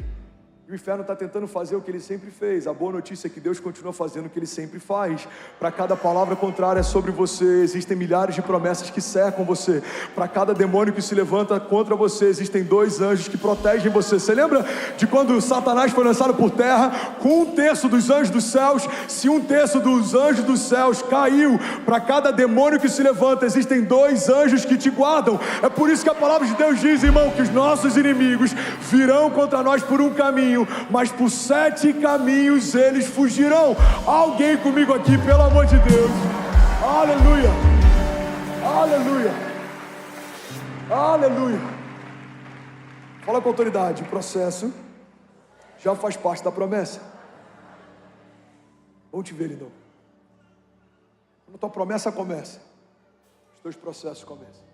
E o inferno está tentando fazer o que ele sempre fez. A boa notícia é que Deus continua fazendo o que ele sempre faz. Para cada palavra contrária sobre você, existem milhares de promessas que cercam você. Para cada demônio que se levanta contra você, existem 2 anjos que protegem você. Você lembra de quando Satanás foi lançado por terra? Com 1/3 dos anjos dos céus, se 1/3 dos anjos dos céus caiu, para cada demônio que se levanta, existem 2 anjos que te guardam. É por isso que a palavra de Deus diz, irmão, que os nossos inimigos virão contra nós por um caminho, mas por 7 caminhos eles fugirão. Alguém comigo aqui, pelo amor de Deus. Aleluia, aleluia, aleluia. Fala com autoridade, o processo já faz parte da promessa. Vamos te ver, lindão. Quando a tua promessa começa, os teus processos começam.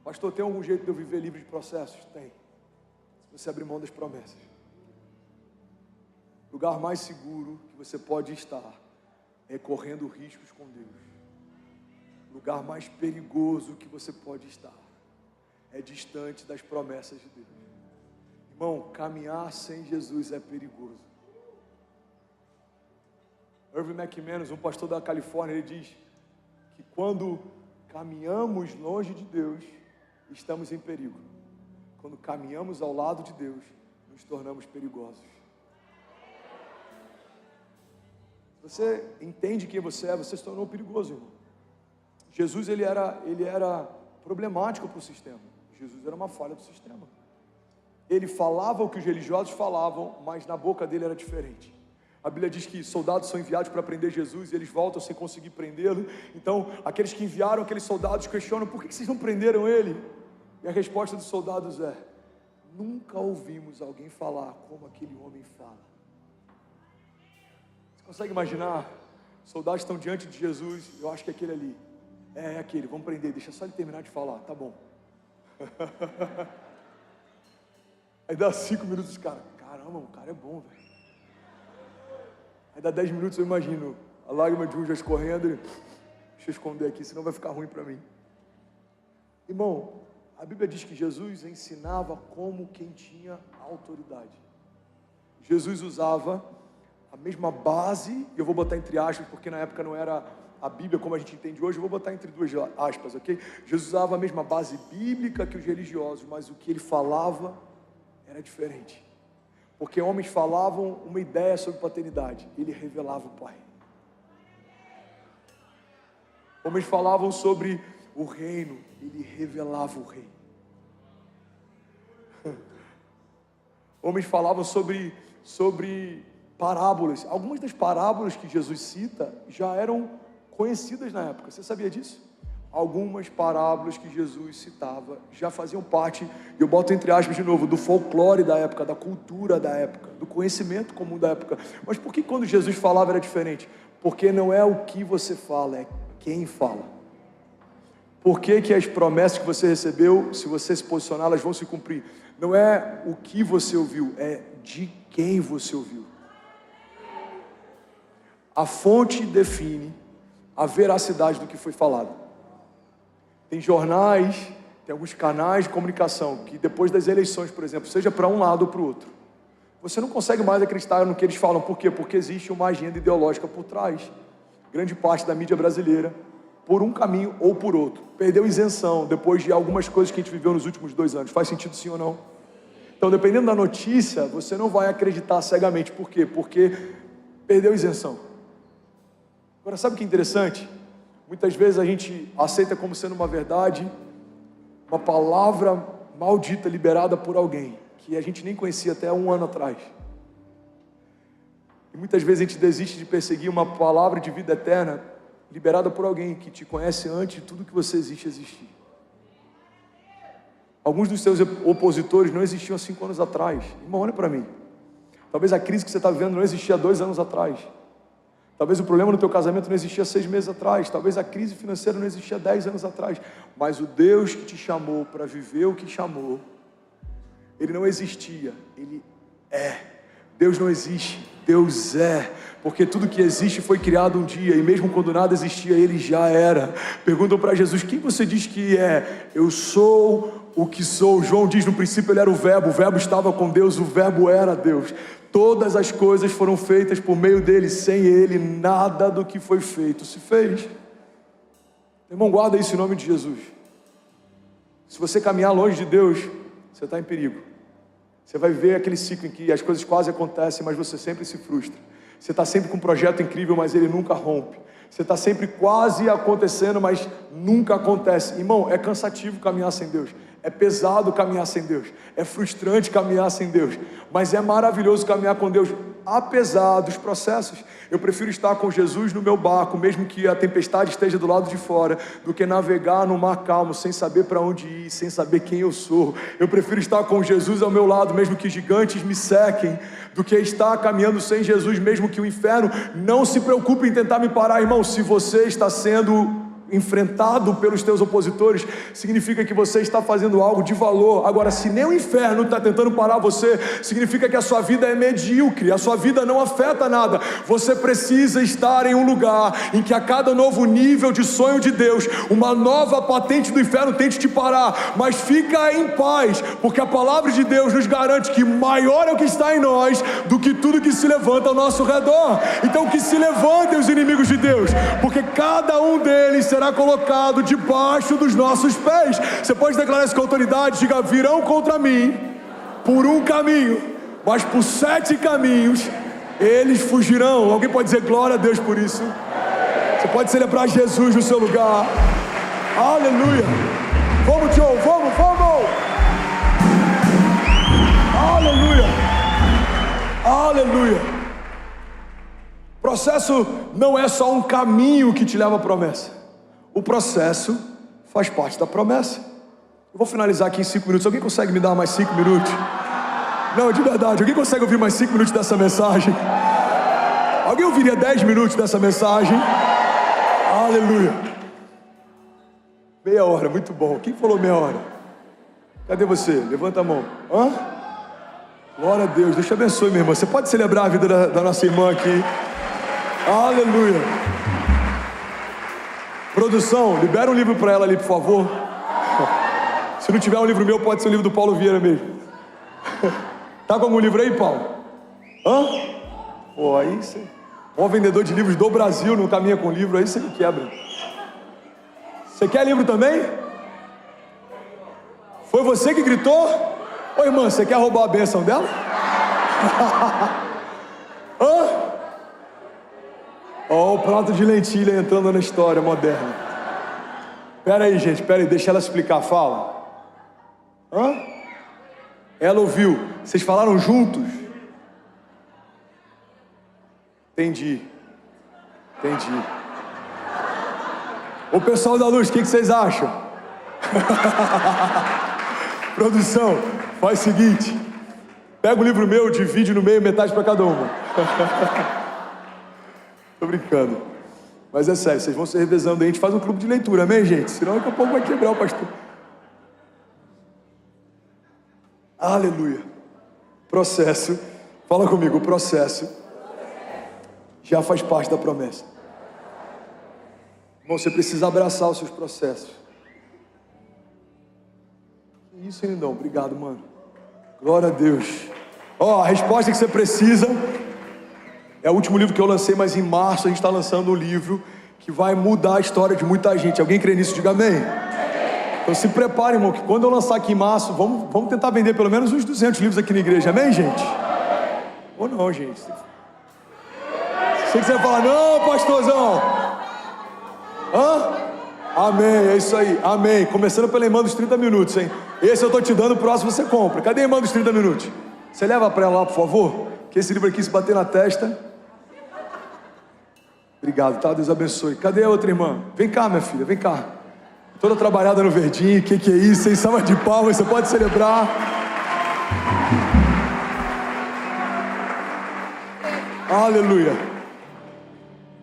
Pastor, tem algum jeito de eu viver livre de processos? Tem. Você abrir mão das promessas. O lugar mais seguro que você pode estar é correndo riscos com Deus. O lugar mais perigoso que você pode estar é distante das promessas de Deus. Irmão, caminhar sem Jesus é perigoso. Irving McManus, um pastor da Califórnia, ele diz que quando caminhamos longe de Deus, estamos em perigo. Quando caminhamos ao lado de Deus, nos tornamos perigosos. Você entende quem você é, você se tornou perigoso, irmão. Jesus, ele era problemático para o sistema. Jesus era uma falha do sistema. Ele falava o que os religiosos falavam, mas na boca dele era diferente. A Bíblia diz que soldados são enviados para prender Jesus e eles voltam sem conseguir prendê-lo. Então, aqueles que enviaram aqueles soldados questionam, por que vocês não prenderam ele? E a resposta dos soldados é, nunca ouvimos alguém falar como aquele homem fala. Você consegue imaginar? Os soldados estão diante de Jesus, eu acho que é aquele ali. É aquele, vamos prender, deixa só ele terminar de falar, tá bom. Aí dá 5 minutos, os caras, caramba, o cara é bom, velho. Aí dá 10 minutos, eu imagino a lágrima de um já escorrendo, ele, deixa eu esconder aqui, senão vai ficar ruim para mim. Irmão, a Bíblia diz que Jesus ensinava como quem tinha autoridade. Jesus usava a mesma base, e eu vou botar entre aspas, porque na época não era a Bíblia como a gente entende hoje, eu vou botar entre 2 aspas, ok? Jesus usava a mesma base bíblica que os religiosos, mas o que ele falava era diferente. Porque homens falavam uma ideia sobre paternidade, ele revelava o Pai. Homens falavam sobre o reino, ele revelava o rei. Homens falavam sobre parábolas. Algumas das parábolas que Jesus cita já eram conhecidas na época. Você sabia disso? Algumas parábolas que Jesus citava já faziam parte, e eu boto entre aspas de novo, do folclore da época, da cultura da época, do conhecimento comum da época. Mas por que quando Jesus falava era diferente? Porque não é o que você fala, é quem fala. Por que as promessas que você recebeu, se você se posicionar, elas vão se cumprir? Não é o que você ouviu, é de quem você ouviu. A fonte define a veracidade do que foi falado. Tem jornais, tem alguns canais de comunicação que depois das eleições, por exemplo, seja para um lado ou para o outro, você não consegue mais acreditar no que eles falam. Por quê? Porque existe uma agenda ideológica por trás. Grande parte da mídia brasileira, por um caminho ou por outro, perdeu isenção depois de algumas coisas que a gente viveu nos últimos 2 anos. Faz sentido sim ou não? Então, dependendo da notícia, você não vai acreditar cegamente. Por quê? Porque perdeu isenção. Agora, sabe o que é interessante? Muitas vezes a gente aceita como sendo uma verdade, uma palavra maldita liberada por alguém, que a gente nem conhecia até 1 ano atrás. E muitas vezes a gente desiste de perseguir uma palavra de vida eterna liberada por alguém que te conhece antes de tudo que você existe existir. Alguns dos seus opositores não existiam há 5 anos atrás. Irmão, olha para mim. Talvez a crise que você está vivendo não existia há 2 anos atrás. Talvez o problema no teu casamento não existia 6 meses atrás. Talvez a crise financeira não existia 10 anos atrás. Mas o Deus que te chamou para viver o que chamou, Ele não existia, Ele é. Deus não existe, Deus é. Porque tudo que existe foi criado um dia, e mesmo quando nada existia, Ele já era. Perguntam para Jesus: quem você diz que é? Eu sou o que sou. João diz: no princípio Ele era o verbo estava com Deus, o verbo era Deus. Todas as coisas foram feitas por meio dele, sem ele nada do que foi feito se fez. Irmão, guarda isso em nome de Jesus. Se você caminhar longe de Deus, você está em perigo. Você vai ver aquele ciclo em que as coisas quase acontecem, mas você sempre se frustra. Você está sempre com um projeto incrível, mas ele nunca rompe. Você está sempre quase acontecendo, mas nunca acontece. Irmão, é cansativo caminhar sem Deus. É pesado caminhar sem Deus. É frustrante caminhar sem Deus. Mas é maravilhoso caminhar com Deus, apesar dos processos. Eu prefiro estar com Jesus no meu barco, mesmo que a tempestade esteja do lado de fora, do que navegar no mar calmo, sem saber para onde ir, sem saber quem eu sou. Eu prefiro estar com Jesus ao meu lado, mesmo que gigantes me sequem, do que estar caminhando sem Jesus, mesmo que o inferno não se preocupe em tentar me parar. Irmão, se você está sendo enfrentado pelos teus opositores, significa que você está fazendo algo de valor. Agora, se nem o inferno está tentando parar você, significa que a sua vida é medíocre, a sua vida não afeta nada. Você precisa estar em um lugar em que a cada novo nível de sonho de Deus, uma nova patente do inferno tente te parar, mas fica em paz, porque a palavra de Deus nos garante que maior é o que está em nós do que tudo que se levanta ao nosso redor. Então que se levantem os inimigos de Deus, porque cada um deles será colocado debaixo dos nossos pés. Você pode declarar isso com autoridade? Diga: virão contra mim por um caminho, mas por 7 caminhos eles fugirão. Alguém pode dizer glória a Deus por isso? Você pode celebrar Jesus no seu lugar. Aleluia. Vamos, Joe, vamos. Aleluia. Aleluia. Processo não é só um caminho que te leva à promessa. O processo faz parte da promessa. Eu vou finalizar aqui em 5 minutos. Alguém consegue me dar mais 5 minutos? Não, de verdade. Alguém consegue ouvir mais 5 minutos dessa mensagem? Alguém ouviria 10 minutos dessa mensagem? Aleluia. Meia hora, muito bom. Quem falou meia hora? Cadê você? Levanta a mão. Hã? Glória a Deus. Deus te abençoe, minha irmã. Você pode celebrar a vida da nossa irmã aqui. Aleluia. Produção, libera um livro para ela ali, por favor. Se não tiver um livro meu, pode ser o livro do Paulo Vieira mesmo. Tá com algum livro aí, Paulo? Hã? Pô, aí você... O vendedor de livros do Brasil não caminha com livro, aí você me quebra. Você quer livro também? Foi você que gritou? Ô irmã, você quer roubar a bênção dela? Hã? Ó, o prato de lentilha entrando na história moderna. Pera aí, gente, deixa ela explicar, fala. Hã? Ela ouviu. Vocês falaram juntos? Entendi. O pessoal da luz, o que vocês acham? Produção, faz o seguinte: pega o livro meu, divide no meio, metade para cada uma. Tô brincando. Mas é sério, vocês vão se revezando aí. A gente faz um clube de leitura, amém, gente? Senão daqui a pouco vai quebrar o pastor. Aleluia. Processo. Fala comigo, o processo já faz parte da promessa. Irmão, você precisa abraçar os seus processos. Que isso, lindão? Obrigado, mano. Glória a Deus. A resposta que você precisa... É o último livro que eu lancei, mas em março a gente está lançando um livro que vai mudar a história de muita gente. Alguém crê nisso? Diga amém. Então se prepare, irmão, que quando eu lançar aqui em março, vamos tentar vender pelo menos uns 200 livros aqui na igreja. Amém, gente? Ou não, gente? Sei que você vai falar: não, pastorzão. Hã? Amém, é isso aí, amém. Começando pela irmã dos 30 minutos, hein? Esse eu tô te dando, o próximo você compra. Cadê a irmã dos 30 minutos? Você leva para ela lá, por favor? Que esse livro aqui, se bater na testa... Obrigado, tá? Deus abençoe. Cadê a outra irmã? Vem cá, minha filha, vem cá. Toda trabalhada no verdinho, que é isso? Sem salva de palmas, você pode celebrar. Aleluia.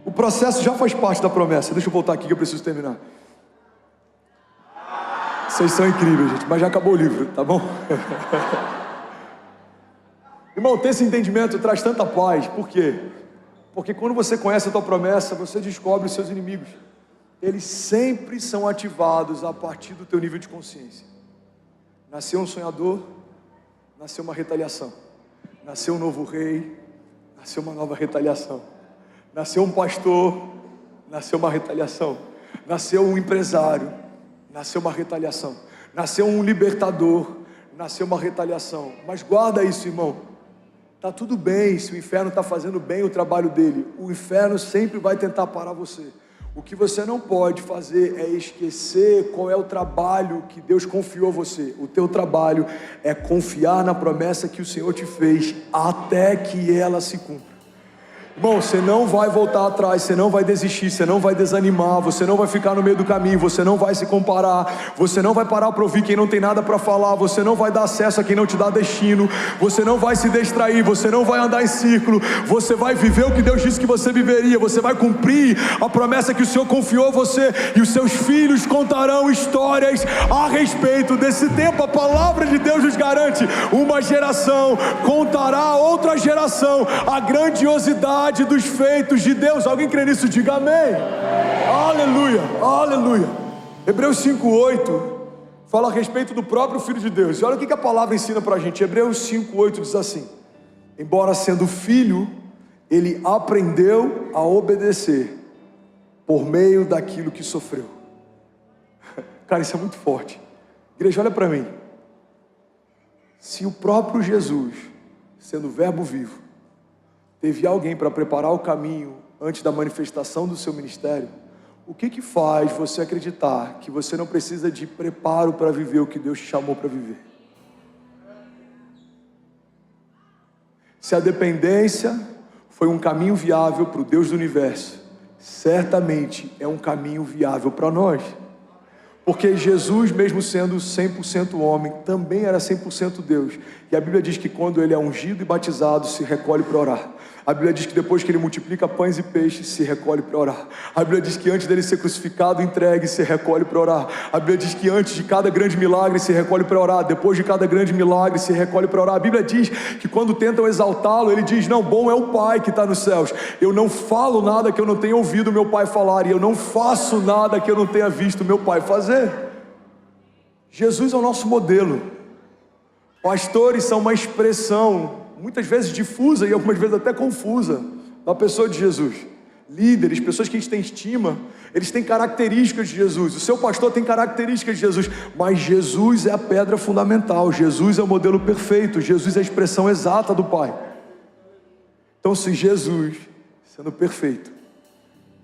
O processo já faz parte da promessa. Deixa eu voltar aqui que eu preciso terminar. Vocês são incríveis, gente, mas já acabou o livro, tá bom? Irmão, ter esse entendimento traz tanta paz. Por quê? Porque quando você conhece a tua promessa, você descobre os seus inimigos. Eles sempre são ativados a partir do teu nível de consciência. Nasceu um sonhador, nasceu uma retaliação. Nasceu um novo rei, nasceu uma nova retaliação. Nasceu um pastor, nasceu uma retaliação. Nasceu um empresário, nasceu uma retaliação. Nasceu um libertador, nasceu uma retaliação. Mas guarda isso, irmão. Tá tudo bem se o inferno está fazendo bem o trabalho dele. O inferno sempre vai tentar parar você. O que você não pode fazer é esquecer qual é o trabalho que Deus confiou a você. O teu trabalho é confiar na promessa que o Senhor te fez até que ela se cumpra. Irmão, você não vai voltar atrás, você não vai desistir, você não vai desanimar, você não vai ficar no meio do caminho, você não vai se comparar, você não vai parar para ouvir quem não tem nada para falar, você não vai dar acesso a quem não te dá destino, você não vai se distrair, você não vai andar em círculo, você vai viver o que Deus disse que você viveria, você vai cumprir a promessa que o Senhor confiou a você, e os seus filhos contarão histórias a respeito desse tempo. A palavra de Deus nos garante: uma geração contará a outra geração a grandiosidade dos feitos de Deus. Alguém crê nisso? Diga amém. Aleluia, aleluia. Hebreus 5:8 fala a respeito do próprio Filho de Deus. E olha o que a palavra ensina pra gente. Hebreus 5:8 diz assim: embora sendo filho, ele aprendeu a obedecer por meio daquilo que sofreu. Cara, isso é muito forte. Igreja, olha para mim. Se o próprio Jesus, sendo o verbo vivo, teve alguém para preparar o caminho antes da manifestação do seu ministério, o que faz você acreditar que você não precisa de preparo para viver o que Deus te chamou para viver? Se a dependência foi um caminho viável para o Deus do universo, certamente é um caminho viável para nós. Porque Jesus, mesmo sendo 100% homem, também era 100% Deus. E a Bíblia diz que quando ele é ungido e batizado, se recolhe para orar. A Bíblia diz que depois que ele multiplica pães e peixes, se recolhe para orar. A Bíblia diz que antes dele ser crucificado, entregue, se recolhe para orar. A Bíblia diz que antes de cada grande milagre, se recolhe para orar. Depois de cada grande milagre, se recolhe para orar. A Bíblia diz que quando tentam exaltá-lo, ele diz: não, bom é o Pai que está nos céus. Eu não falo nada que eu não tenha ouvido meu Pai falar, e eu não faço nada que eu não tenha visto meu Pai fazer. Jesus é o nosso modelo. Pastores são uma expressão, muitas vezes difusa e algumas vezes até confusa, da pessoa de Jesus. Líderes, pessoas que a gente tem estima, eles têm características de Jesus. O seu pastor tem características de Jesus, mas Jesus é a pedra fundamental. Jesus é o modelo perfeito. Jesus é a expressão exata do Pai. Então, se Jesus, sendo perfeito,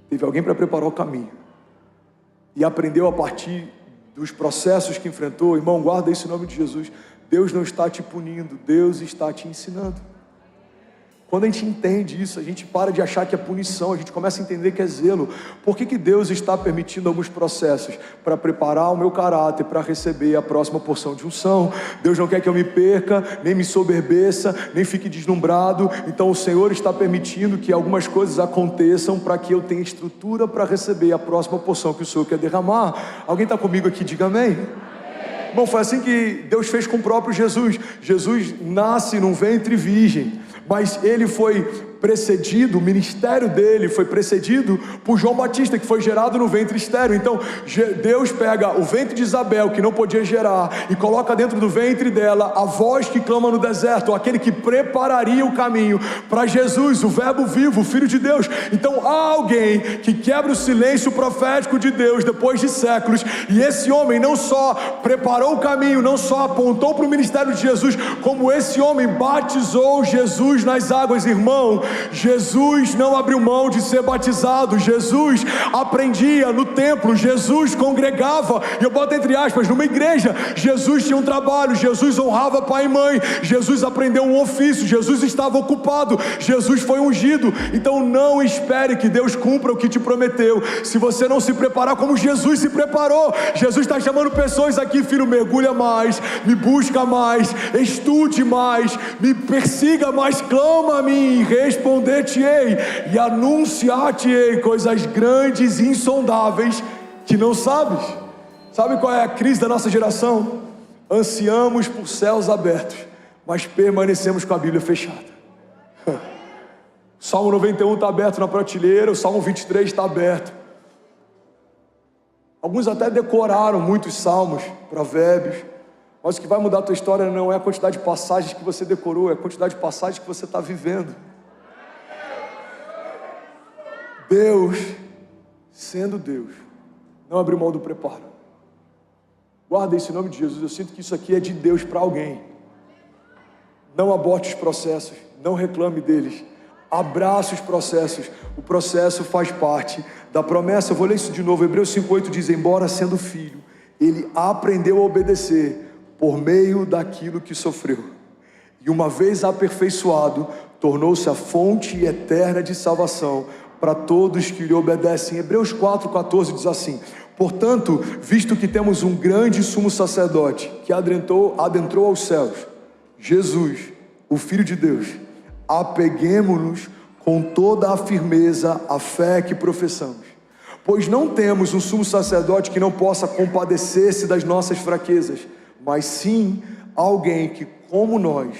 teve alguém para preparar o caminho e aprendeu a partir dos processos que enfrentou, irmão, guarda isso em nome de Jesus. Deus não está te punindo, Deus está te ensinando. Quando a gente entende isso, a gente para de achar que é punição, a gente começa a entender que é zelo. Por que Deus está permitindo alguns processos? Para preparar o meu caráter, para receber a próxima porção de unção. Deus não quer que eu me perca, nem me soberbeça, nem fique deslumbrado. Então o Senhor está permitindo que algumas coisas aconteçam para que eu tenha estrutura para receber a próxima porção que o Senhor quer derramar. Alguém está comigo aqui? Diga amém. Bom, foi assim que Deus fez com o próprio Jesus. Jesus nasce num ventre virgem, mas ele foi precedido, o ministério dele foi precedido por João Batista, que foi gerado no ventre estéril. Então Deus pega o ventre de Isabel, que não podia gerar, e coloca dentro do ventre dela a voz que clama no deserto, aquele que prepararia o caminho para Jesus, o verbo vivo, o Filho de Deus. Então há alguém que quebra o silêncio profético de Deus depois de séculos, e esse homem não só preparou o caminho, não só apontou para o ministério de Jesus, como esse homem batizou Jesus nas águas. Irmão, Jesus não abriu mão de ser batizado. Jesus aprendia no templo, Jesus congregava, e eu boto entre aspas, numa igreja. Jesus tinha um trabalho, Jesus honrava pai e mãe, Jesus aprendeu um ofício, Jesus estava ocupado, Jesus foi ungido. Então não espere que Deus cumpra o que te prometeu, se você não se preparar como Jesus se preparou. Jesus está chamando pessoas aqui: filho, mergulha mais, me busca mais, estude mais, me persiga mais, clama a mim, responder-te-ei e anunciar-te-ei coisas grandes e insondáveis que não sabes. Sabe qual é a crise da nossa geração? Ansiamos por céus abertos, mas permanecemos com a Bíblia fechada. Salmo 91 está aberto na prateleira, o Salmo 23 está aberto. Alguns até decoraram muitos salmos, provérbios, mas o que vai mudar a tua história não é a quantidade de passagens que você decorou, é a quantidade de passagens que você está vivendo. Deus, sendo Deus, não abriu mão do preparo. Guarda isso em nome de Jesus. Eu sinto que isso aqui é de Deus para alguém. Não aborte os processos, não reclame deles, abrace os processos. O processo faz parte da promessa. Eu vou ler isso de novo. Hebreus 5:8 diz: embora sendo filho, ele aprendeu a obedecer por meio daquilo que sofreu, e uma vez aperfeiçoado, tornou-se a fonte eterna de salvação para todos que lhe obedecem. Hebreus 4:14 diz assim: portanto, visto que temos um grande sumo sacerdote que adentrou aos céus, Jesus, o Filho de Deus, apeguemo-nos com toda a firmeza à fé que professamos, pois não temos um sumo sacerdote que não possa compadecer-se das nossas fraquezas, mas sim alguém que, como nós,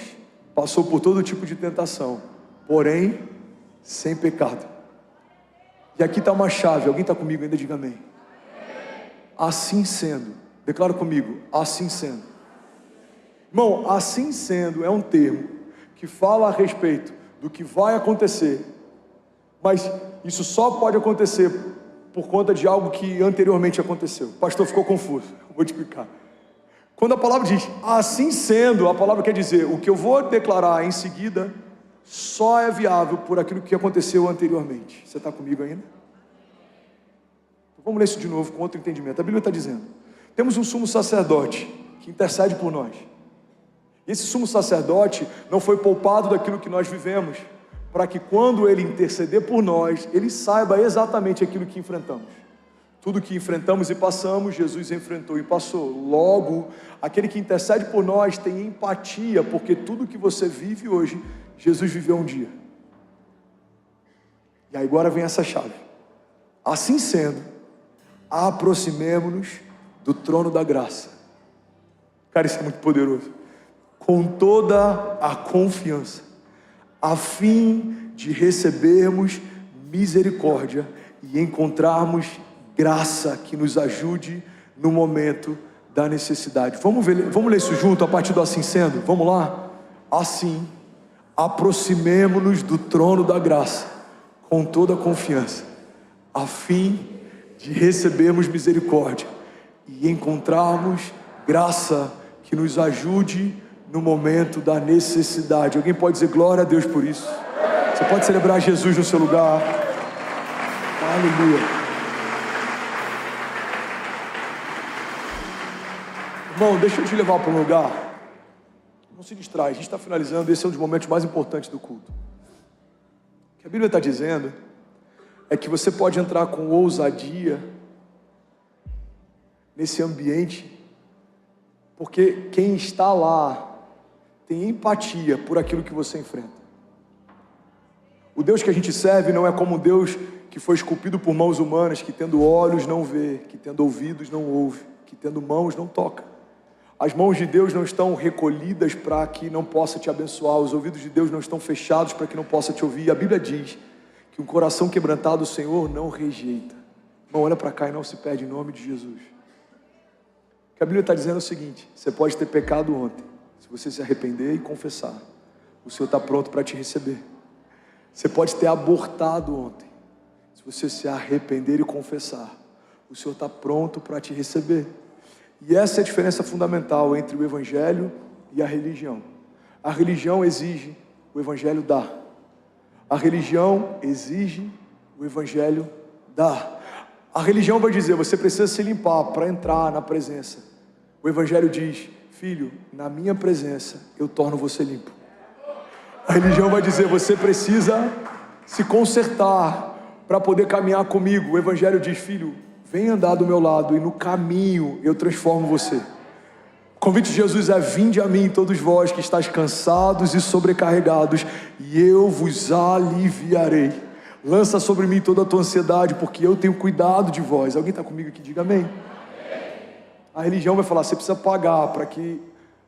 passou por todo tipo de tentação, porém sem pecado. E aqui está uma chave. Alguém está comigo ainda? Diga amém. Assim sendo, declara comigo: assim sendo. Irmão, assim sendo é um termo que fala a respeito do que vai acontecer, mas isso só pode acontecer por conta de algo que anteriormente aconteceu. O pastor ficou confuso, vou te explicar. Quando a palavra diz assim sendo, a palavra quer dizer: o que eu vou declarar em seguida só é viável por aquilo que aconteceu anteriormente. Você está comigo ainda? Então, vamos ler isso de novo com outro entendimento. A Bíblia está dizendo: temos um sumo sacerdote que intercede por nós. E esse sumo sacerdote não foi poupado daquilo que nós vivemos, para que quando ele interceder por nós, ele saiba exatamente aquilo que enfrentamos. Tudo que enfrentamos e passamos, Jesus enfrentou e passou. Logo, aquele que intercede por nós tem empatia, porque tudo que você vive hoje, Jesus viveu um dia. E aí agora vem essa chave. Assim sendo, aproximemo-nos do trono da graça. Cara, isso é muito poderoso. Com toda a confiança, a fim de recebermos misericórdia e encontrarmos graça que nos ajude no momento da necessidade. Vamos ler isso junto a partir do assim sendo? Vamos lá? Assim, aproximemo-nos do trono da graça com toda a confiança, a fim de recebermos misericórdia e encontrarmos graça que nos ajude no momento da necessidade. Alguém pode dizer glória a Deus por isso? Você pode celebrar Jesus no seu lugar. Aleluia. Irmão, deixa eu te levar para um lugar. Não se distrai, a gente está finalizando. Esse é um dos momentos mais importantes do culto. O que a Bíblia está dizendo é que você pode entrar com ousadia nesse ambiente, porque quem está lá tem empatia por aquilo que você enfrenta. O Deus que a gente serve não é como um Deus que foi esculpido por mãos humanas, que tendo olhos não vê, que tendo ouvidos não ouve, que tendo mãos não toca. As mãos de Deus não estão recolhidas para que não possa te abençoar, os ouvidos de Deus não estão fechados para que não possa te ouvir. A Bíblia diz que um coração quebrantado o Senhor não rejeita. Irmão, olha para cá e não se perde em nome de Jesus. O que a Bíblia está dizendo é o seguinte: você pode ter pecado ontem, se você se arrepender e confessar, o Senhor está pronto para te receber. Você pode ter abortado ontem, se você se arrepender e confessar, o Senhor está pronto para te receber. E essa é a diferença fundamental entre o Evangelho e a religião. A religião exige, o Evangelho dá. A religião exige, o evangelho dá. A religião vai dizer, você precisa se limpar para entrar na presença. O evangelho diz, filho, na minha presença eu torno você limpo. A religião vai dizer, você precisa se consertar para poder caminhar comigo. O evangelho diz, filho, vem andar do meu lado e no caminho eu transformo você. O convite de Jesus é, vinde a mim todos vós que estáis cansados e sobrecarregados, e eu vos aliviarei. Lança sobre mim toda a tua ansiedade, porque eu tenho cuidado de vós. Alguém está comigo aqui? Diga amém. A religião vai falar, você precisa pagar para que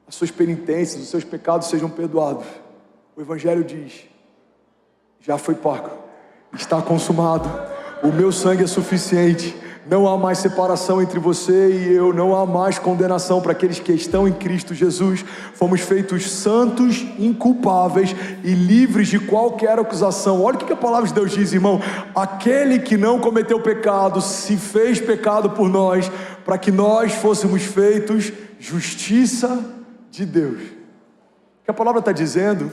as suas penitências, os seus pecados sejam perdoados. O evangelho diz, já foi pago, está consumado, o meu sangue é suficiente, não há mais separação entre você e eu, não há mais condenação para aqueles que estão em Cristo Jesus. Fomos feitos santos, inculpáveis e livres de qualquer acusação. Olha o que a palavra de Deus diz, irmão. Aquele que não cometeu pecado se fez pecado por nós, para que nós fôssemos feitos justiça de Deus. O que a palavra está dizendo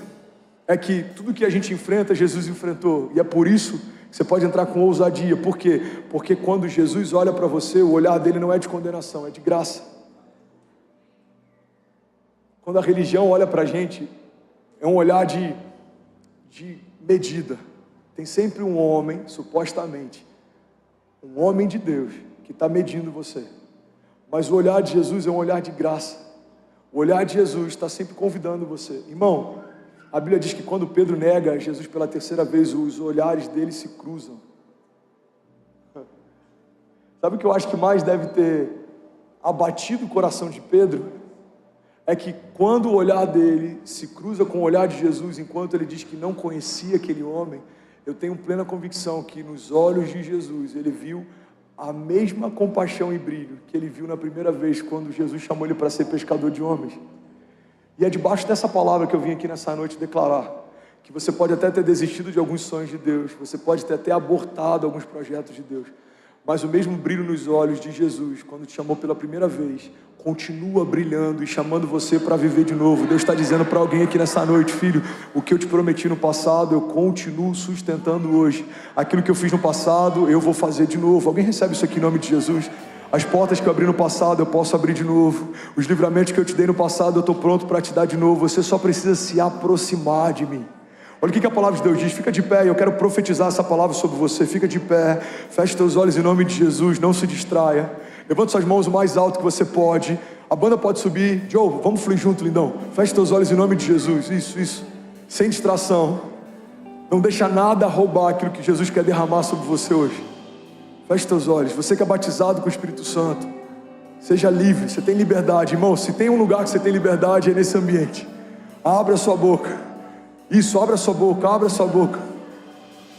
é que tudo que a gente enfrenta, Jesus enfrentou, e é por isso você pode entrar com ousadia. Por quê? Porque quando Jesus olha para você, o olhar dele não é de condenação, é de graça. Quando a religião olha para a gente, é um olhar de medida. Tem sempre um homem, supostamente, um homem de Deus, que está medindo você. Mas o olhar de Jesus é um olhar de graça. O olhar de Jesus está sempre convidando você. Irmão, a Bíblia diz que quando Pedro nega Jesus pela terceira vez, os olhares dele se cruzam. Sabe o que eu acho que mais deve ter abatido o coração de Pedro? É que quando o olhar dele se cruza com o olhar de Jesus, enquanto ele diz que não conhecia aquele homem, eu tenho plena convicção que nos olhos de Jesus, ele viu a mesma compaixão e brilho que ele viu na primeira vez, quando Jesus chamou ele para ser pescador de homens. E é debaixo dessa palavra que eu vim aqui nessa noite declarar que você pode até ter desistido de alguns sonhos de Deus, você pode ter até abortado alguns projetos de Deus, mas o mesmo brilho nos olhos de Jesus, quando te chamou pela primeira vez, continua brilhando e chamando você para viver de novo. Deus está dizendo para alguém aqui nessa noite, filho, o que eu te prometi no passado, eu continuo sustentando hoje. Aquilo que eu fiz no passado, eu vou fazer de novo. Alguém recebe isso aqui em nome de Jesus? As portas que eu abri no passado, eu posso abrir de novo. Os livramentos que eu te dei no passado, eu estou pronto para te dar de novo. Você só precisa se aproximar de mim. Olha o que a palavra de Deus diz. Fica de pé, eu quero profetizar essa palavra sobre você. Fica de pé, feche teus olhos em nome de Jesus, não se distraia. Levanta suas mãos o mais alto que você pode. A banda pode subir. Joe, vamos fluir junto, lindão. Feche teus olhos em nome de Jesus. Isso. Sem distração. Não deixa nada roubar aquilo que Jesus quer derramar sobre você hoje. Feche teus olhos. Você que é batizado com o Espírito Santo, seja livre, você tem liberdade. Irmão, se tem um lugar que você tem liberdade, é nesse ambiente. Abra a sua boca. Isso, abra a sua boca.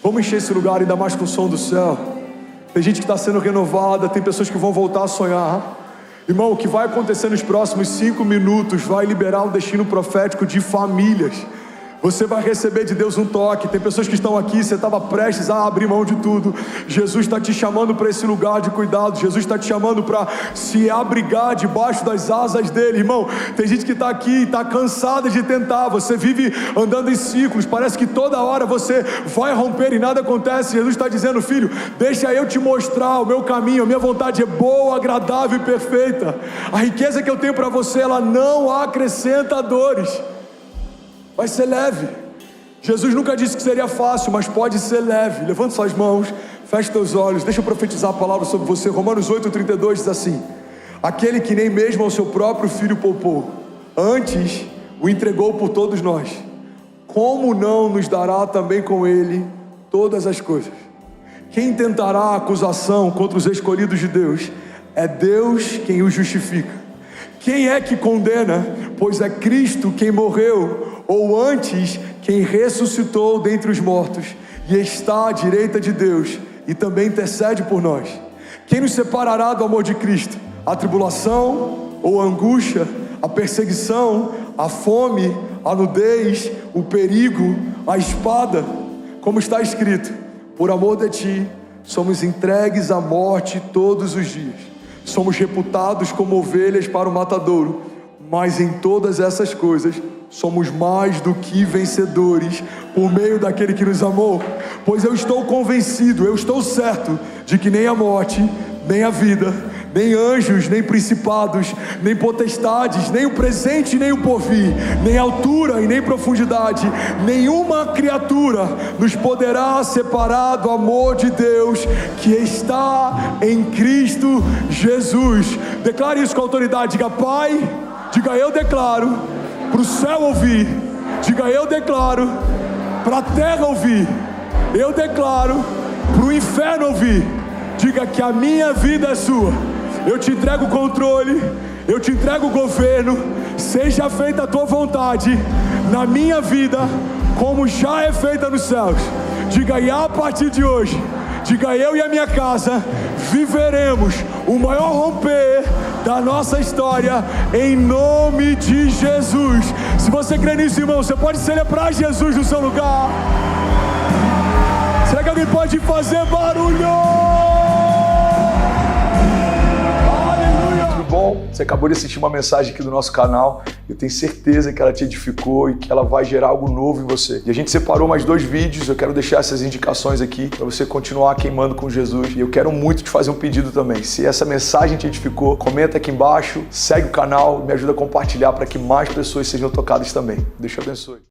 Vamos encher esse lugar ainda mais com o som do céu. Tem gente que está sendo renovada, tem pessoas que vão voltar a sonhar. Irmão, o que vai acontecer nos próximos 5 minutos vai liberar um destino profético de famílias. Você vai receber de Deus um toque. Tem pessoas que estão aqui, você estava prestes a abrir mão de tudo. Jesus está te chamando para esse lugar de cuidado. Jesus está te chamando para se abrigar debaixo das asas dele. Irmão, tem gente que está aqui e está cansada de tentar. Você vive andando em ciclos, parece que toda hora você vai romper e nada acontece. Jesus está dizendo, filho, deixa eu te mostrar o meu caminho. A minha vontade é boa, agradável e perfeita. A riqueza que eu tenho para você, ela não acrescenta dores. Vai ser leve. Jesus nunca disse que seria fácil, mas pode ser leve. Levanta suas mãos, feche teus olhos. Deixa eu profetizar a palavra sobre você. Romanos 8:32 diz assim: aquele que nem mesmo ao seu próprio filho poupou, antes o entregou por todos nós, como não nos dará também com ele todas as coisas? Quem tentará acusação contra os escolhidos de Deus? É Deus quem os justifica. Quem é que condena? Pois é Cristo quem morreu, ou antes, quem ressuscitou dentre os mortos, e está à direita de Deus, e também intercede por nós. Quem nos separará do amor de Cristo? A tribulação, ou a angústia, a perseguição, a fome, a nudez, o perigo, a espada? Como está escrito, por amor de ti, somos entregues à morte todos os dias. Somos reputados como ovelhas para o matadouro, mas em todas essas coisas somos mais do que vencedores por meio daquele que nos amou. Pois eu estou convencido, eu estou certo de que nem a morte, nem a vida, nem anjos, nem principados, nem potestades, nem o presente, nem o porvir, nem altura e nem profundidade, nenhuma criatura nos poderá separar do amor de Deus que está em Cristo Jesus. Declare isso com autoridade. Diga: Pai, diga: eu declaro para o céu ouvir, diga: eu declaro para a terra ouvir, eu declaro para o inferno ouvir. Diga que a minha vida é sua. Eu te entrego o controle, eu te entrego o governo. Seja feita a tua vontade na minha vida, como já é feita nos céus. Diga: e a partir de hoje, diga: eu e a minha casa viveremos o maior romper da nossa história, em nome de Jesus. Se você crê nisso, irmão, você pode celebrar Jesus no seu lugar. Será que alguém pode fazer barulho? Bom, você acabou de assistir uma mensagem aqui do nosso canal. Eu tenho certeza que ela te edificou e que ela vai gerar algo novo em você. E a gente separou mais 2 vídeos. Eu quero deixar essas indicações aqui para você continuar queimando com Jesus. E eu quero muito te fazer um pedido também. Se essa mensagem te edificou, comenta aqui embaixo, segue o canal, me ajuda a compartilhar para que mais pessoas sejam tocadas também. Deus te abençoe.